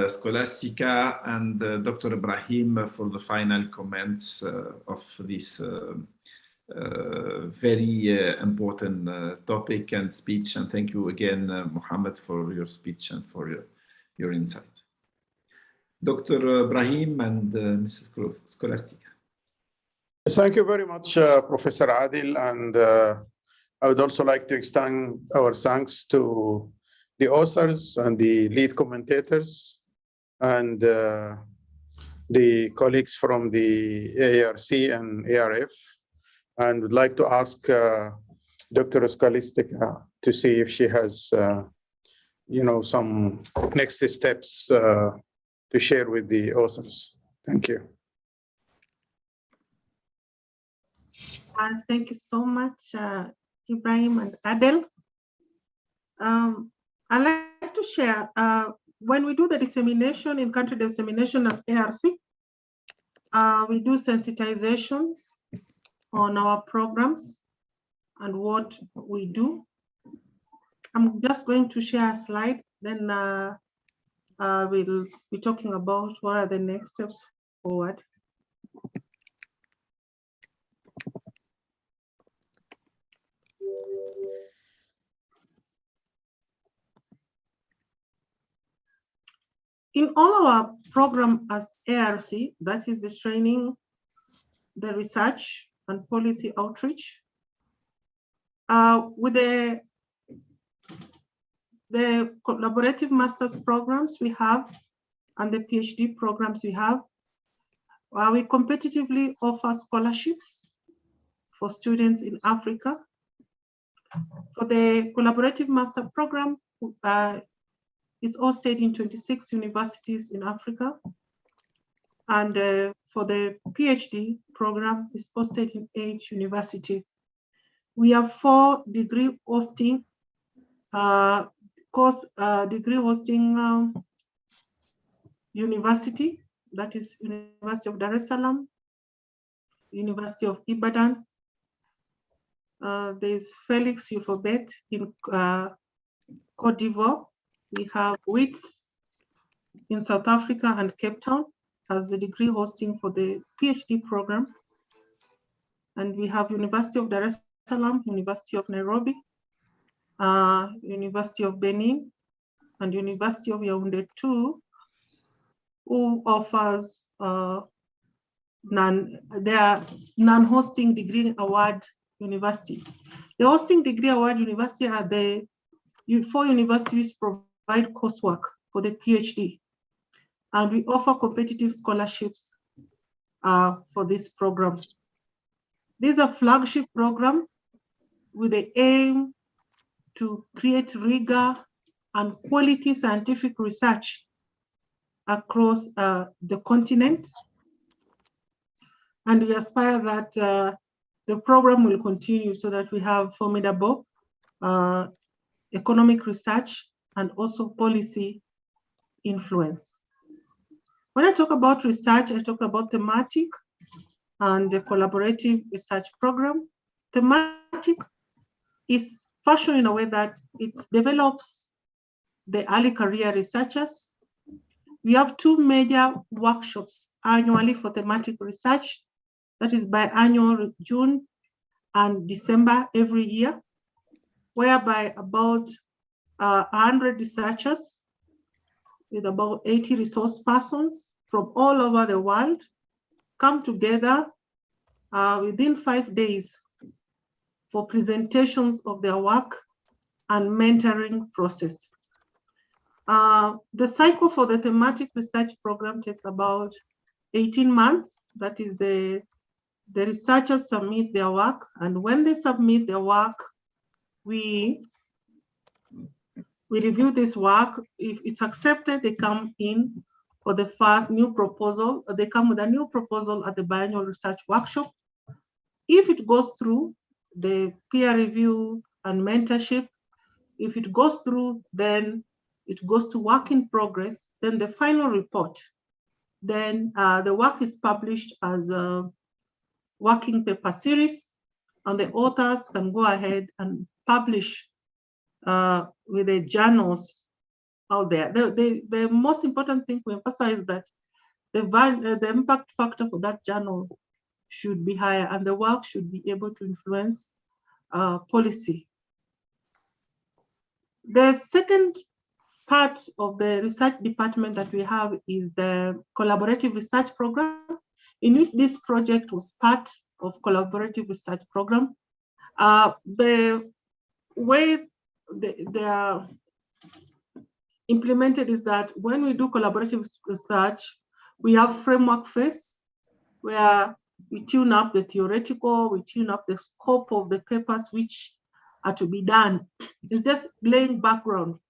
[SPEAKER 3] Scholastica and Dr. Ibrahim for the final comments of this very important topic and speech. And thank you again, Mohamed, for your speech and for your insights. Dr. Ibrahim and Mrs. Scholastica.
[SPEAKER 1] Thank you very much, Professor Adil. And I would also like to extend our thanks to the authors and the lead commentators and the colleagues from the AERC and ARF. And would like to ask Dr. Scholastica to see if she has, some next steps to share with the authors. Thank you.
[SPEAKER 2] Thank you so much, Ibrahim and Adel. I'd like to share, when we do the dissemination in country dissemination as ARC, we do sensitizations on our programs and what we do. I'm just going to share a slide, then we'll be talking about what are the next steps forward. In all our program as ARC, that is the training, the research, and policy outreach, with the collaborative master's programs we have and the PhD programs we have, we competitively offer scholarships for students in Africa. For the collaborative master program, it's hosted in 26 universities in Africa. And for the PhD program, it's hosted in 8 universities. We have 4 degree hosting university, that is University of Dar es Salaam, University of Ibadan. There's Felix Ufobet in Cote d'Ivoire. We have WITS in South Africa and Cape Town as the degree hosting for the PhD program. And we have University of Dar es Salaam, University of Nairobi, University of Benin, and University of Yaoundé too, who offers non-hosting degree award university. The hosting degree award university are the 4 universities provide coursework for the PhD. And we offer competitive scholarships for this program. This is a flagship program with the aim to create rigor and quality scientific research across the continent. And we aspire that the program will continue so that we have formidable economic research and also policy influence. When I talk about research, I talk about thematic and the collaborative research program. Thematic is fashioned in a way that it develops the early career researchers. We have 2 major workshops annually for thematic research. That is biannual, June and December every year, whereby about 100 researchers with about 80 resource persons from all over the world come together within 5 days for presentations of their work and mentoring process. The cycle for the thematic research program takes about 18 months. That is, the researchers submit their work, and when they submit their work, we review this work. If it's accepted, they come in for the first new proposal. They come with a new proposal at the biannual research workshop. If it goes through the peer review and mentorship, if it goes through, then it goes to work in progress, then the final report. Then the work is published as a working paper series, and the authors can go ahead and publish with the journals out there. The most important thing to emphasize that the impact factor for that journal should be higher, and the work should be able to influence policy. The second part of the research department that we have is the collaborative research program, in which this project was part of collaborative research program. The way they are implemented is that when we do collaborative research, we have framework phase where we tune up the theoretical, we tune up the scope of the papers which are to be done. It's just laying background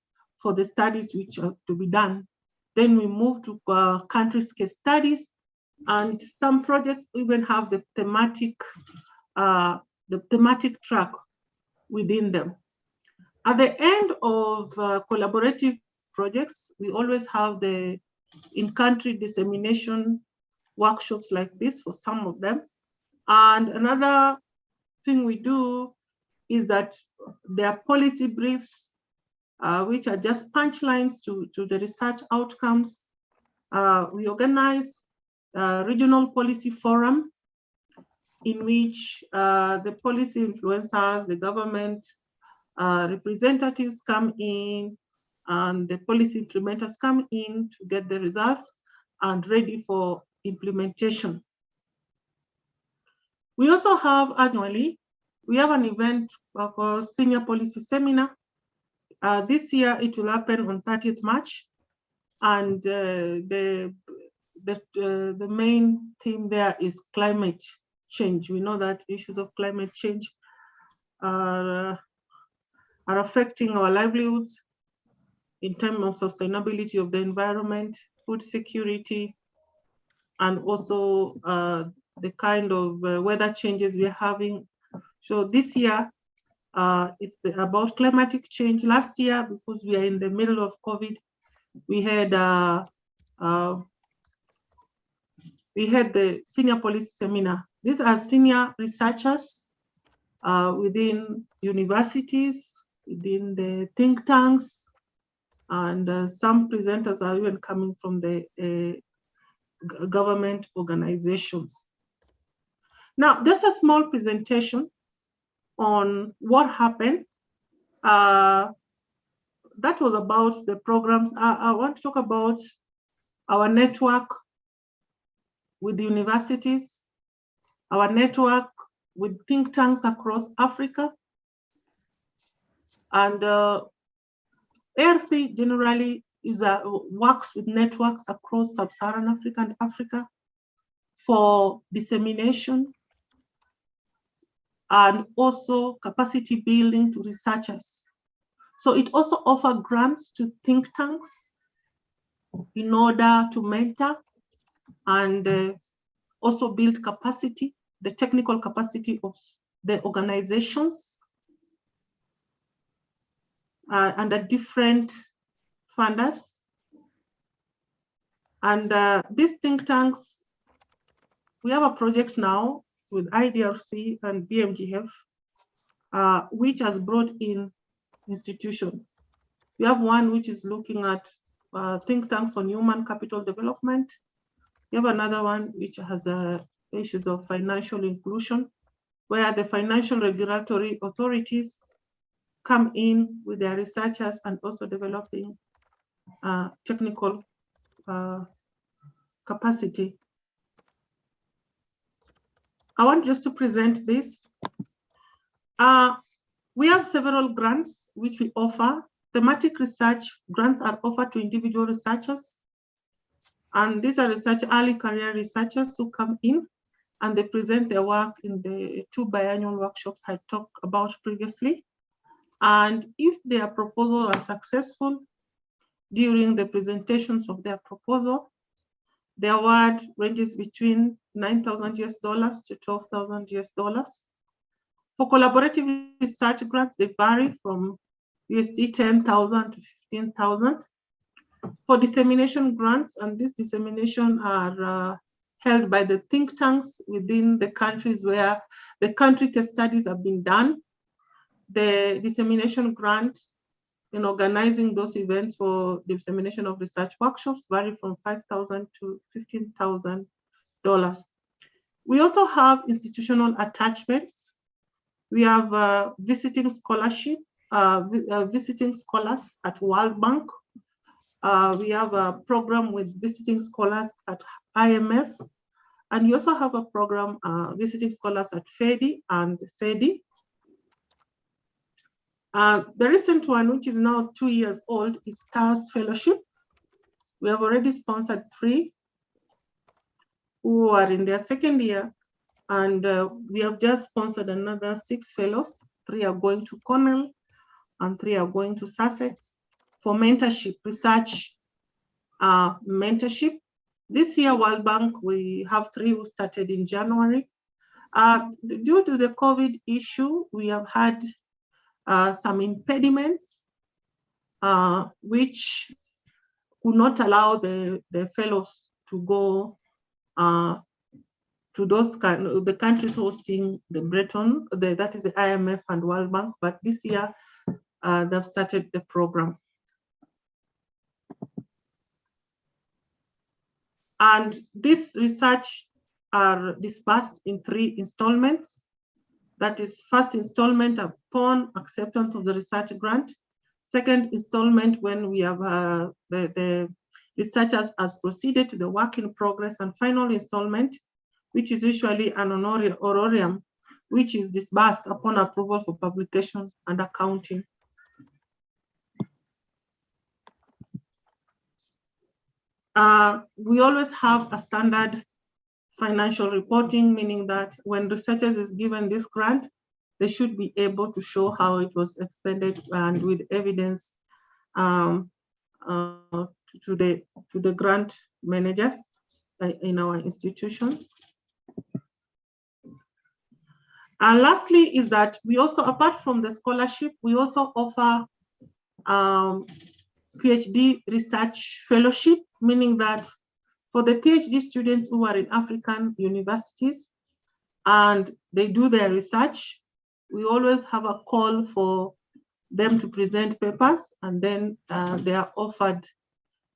[SPEAKER 2] for the studies which are to be done. Then we move to countries case studies, and some projects even have the thematic track within them. At the end of collaborative projects, we always have the in-country dissemination workshops like this for some of them. And another thing we do is that there are policy briefs, which are just punchlines to the research outcomes. We organize a regional policy forum in which the policy influencers, the government representatives come in, and the policy implementers come in to get the results and ready for implementation. We also have annually, we have an event called Senior Policy Seminar. This year it will happen on 30th March, and the main theme there is climate change. We know that issues of climate change are affecting our livelihoods in terms of sustainability of the environment, food security, and also the kind of weather changes we're having. So this year, it's about climatic change. Last year, because we are in the middle of COVID, we had the Senior Policy Seminar. These are senior researchers within universities, within the think tanks, and some presenters are even coming from the government organizations. Now, just a small presentation on what happened. That was about the programs. I want to talk about our network with the universities, our network with think tanks across Africa. And AERC generally works with networks across Sub-Saharan Africa and Africa for dissemination and also capacity building to researchers. So it also offers grants to think tanks in order to mentor and also build capacity, the technical capacity of the organizations and the different funders. And these think tanks, we have a project now with IDRC and BMGF, which has brought in institutions. We have one which is looking at think tanks on human capital development. We have another one which has issues of financial inclusion, where the financial regulatory authorities come in with their researchers and also developing technical capacity. I want just to present this. We have several grants which we offer. Thematic research grants are offered to individual researchers. And these are early career researchers who come in and they present their work in the 2 biannual workshops I talked about previously. And if their proposals are successful during the presentations of their proposal, the award ranges between $9,000 US to $12,000 US. For collaborative research grants, they vary from USD 10,000 to 15,000. For dissemination grants, and these dissemination are held by the think tanks within the countries where the country case studies have been done. The dissemination grant in organizing those events for dissemination of research workshops vary from $5,000 to $15,000. We also have institutional attachments. We have visiting scholarship, visiting scholars at World Bank. We have a program with visiting scholars at IMF. And we also have a program visiting scholars at FEDI and SEDI. The recent one, which is now 2 years old, is STARS Fellowship. We have already sponsored 3 who are in their 2nd year. And we have just sponsored another 6 fellows. 3 are going to Cornell and 3 are going to Sussex for mentorship, research mentorship. This year, World Bank, we have 3 who started in January. Due to the COVID issue, we have had some impediments which would not allow the fellows to go to those the countries hosting the Breton, that is the IMF and World Bank, but this year they've started the program. And this research are disbursed in 3 installments. That is, first installment upon acceptance of the research grant, second installment when we have the researchers has proceeded to the work in progress, and final installment, which is usually an honorarium, which is disbursed upon approval for publication and accounting. We always have a standard financial reporting, meaning that when researchers is given this grant, they should be able to show how it was expended and with evidence to the grant managers in our institutions. And lastly is that we also, apart from the scholarship, we also offer PhD research fellowship, meaning that for the PhD students who are in African universities and they do their research, we always have a call for them to present papers, and then they are offered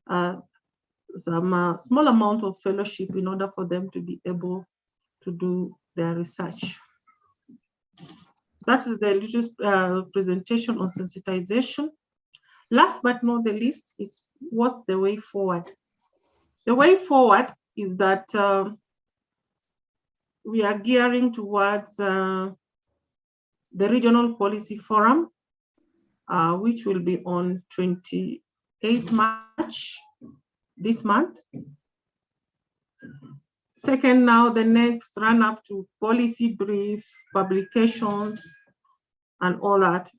[SPEAKER 2] some small amount of fellowship in order for them to be able to do their research. That is the little presentation on sensitization. Last but not the least is what's the way forward. The way forward is that we are gearing towards the Regional Policy Forum, which will be on 28 March this month. Second, now the next run up to policy brief, publications, and all that.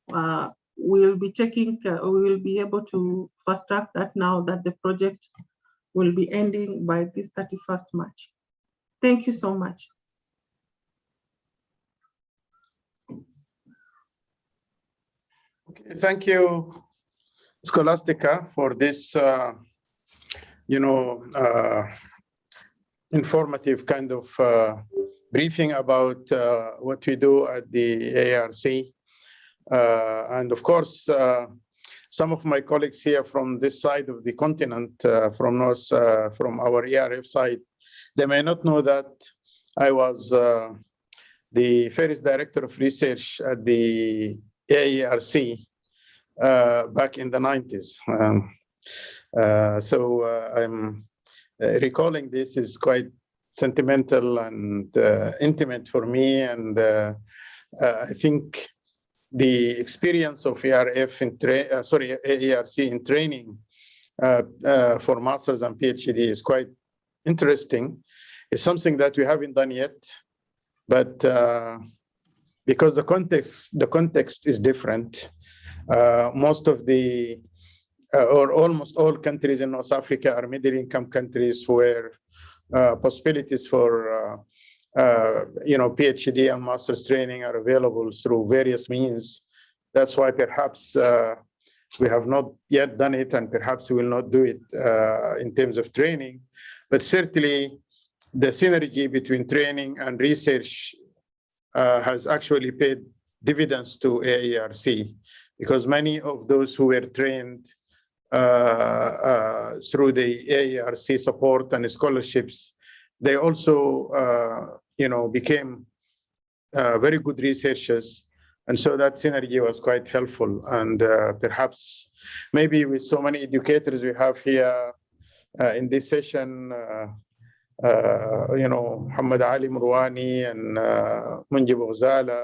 [SPEAKER 2] We'll be taking, we will be able to fast track that now that the project will be ending by this 31st March. Thank you so much.
[SPEAKER 1] Okay, thank you, Scholastica, for this, informative kind of briefing about what we do at the AERC. And of course, some of my colleagues here from this side of the continent, from our ERF side, they may not know that I was the first director of research at the AERC back in the 90s. So I'm recalling this is quite sentimental and intimate for me. And I think the experience of AERC in training for masters and PhD is quite interesting. It's something that we haven't done yet, but because the context is different. Most of the or almost all countries in North Africa are middle-income countries where possibilities for PhD and master's training are available through various means. That's why perhaps we have not yet done it, and perhaps we will not do it in terms of training. But certainly, the synergy between training and research has actually paid dividends to AERC, because many of those who were trained through the AERC support and scholarships, they also became very good researchers. And so that synergy was quite helpful. And perhaps maybe with so many educators we have here in this session, Mohamed Ali Barweny and Munjib Ghazala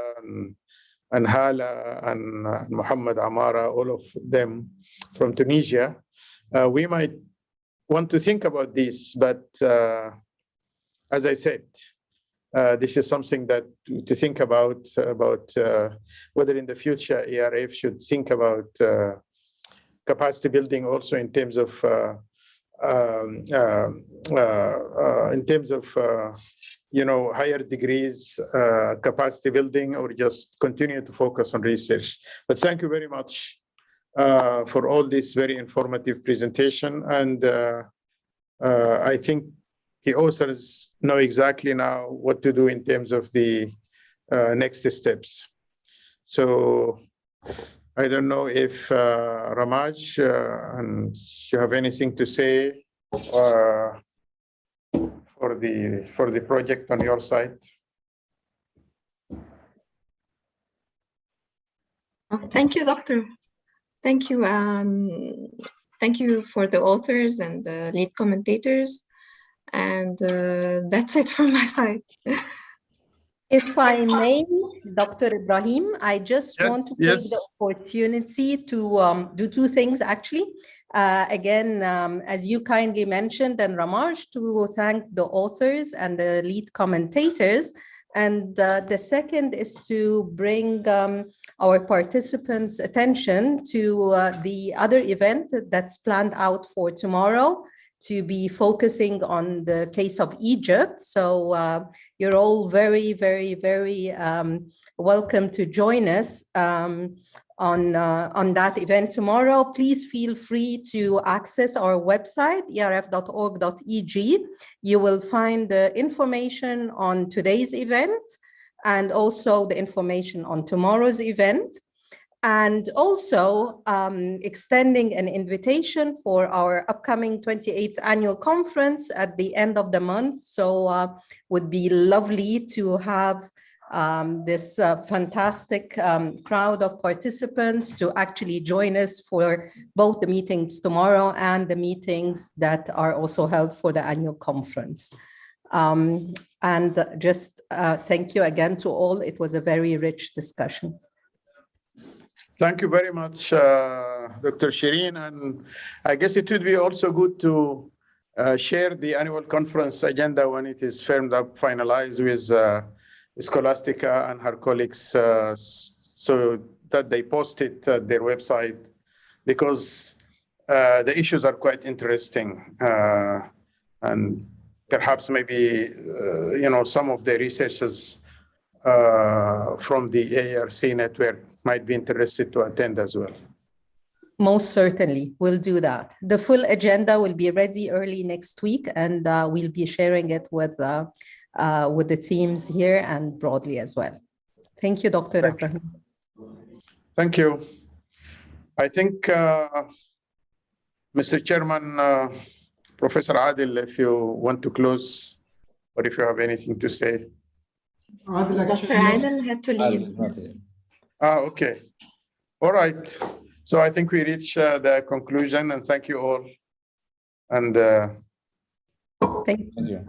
[SPEAKER 1] and Hala and Mohamed Amara, all of them from Tunisia, we might want to think about this. But as I said, this is something that to think about whether in the future ARF should think about capacity building also in terms of higher degrees capacity building, or just continue to focus on research. But thank you very much for all this very informative presentation. And I think the authors know exactly now what to do in terms of the next steps. So I don't know if Ramaj, and you have anything to say for the project on your side.
[SPEAKER 7] Thank you, Doctor. Thank you. Thank you for the authors and the lead commentators. And that's it from my side.
[SPEAKER 8] If I may, Dr. Ibrahim, I just want to take the opportunity to do two things, actually. Again, as you kindly mentioned, and Ramaj, to thank the authors and the lead commentators. And the second is to bring our participants' attention to the other event that's planned out for tomorrow, to be focusing on the case of Egypt. So you're all very, very, very welcome to join us on that event tomorrow. Please feel free to access our website, erf.org.eg. You will find the information on today's event and also the information on tomorrow's event. And also extending an invitation for our upcoming 28th annual conference at the end of the month. So would be lovely to have this fantastic crowd of participants to actually join us for both the meetings tomorrow and the meetings that are also held for the annual conference. And just thank you again to all. It was a very rich discussion.
[SPEAKER 1] Thank you very much, Dr. Shireen. And I guess it would be also good to share the annual conference agenda when it is firmed up, finalized with Scholastica and her colleagues, so that they post it at their website, because the issues are quite interesting. And perhaps maybe, some of the researchers from the AERC network might be interested to attend as well.
[SPEAKER 8] Most certainly, we'll do that. The full agenda will be ready early next week, and we'll be sharing it with the teams here and broadly as well. Thank you, Dr. Ibrahim.
[SPEAKER 1] Thank you. I think, Mr. Chairman, Professor Adil, if you want to close, or if you have anything to say.
[SPEAKER 7] Dr. Adil had to leave.
[SPEAKER 1] Okay. All right. So I think we reach the conclusion, and thank you all. And
[SPEAKER 8] thank you.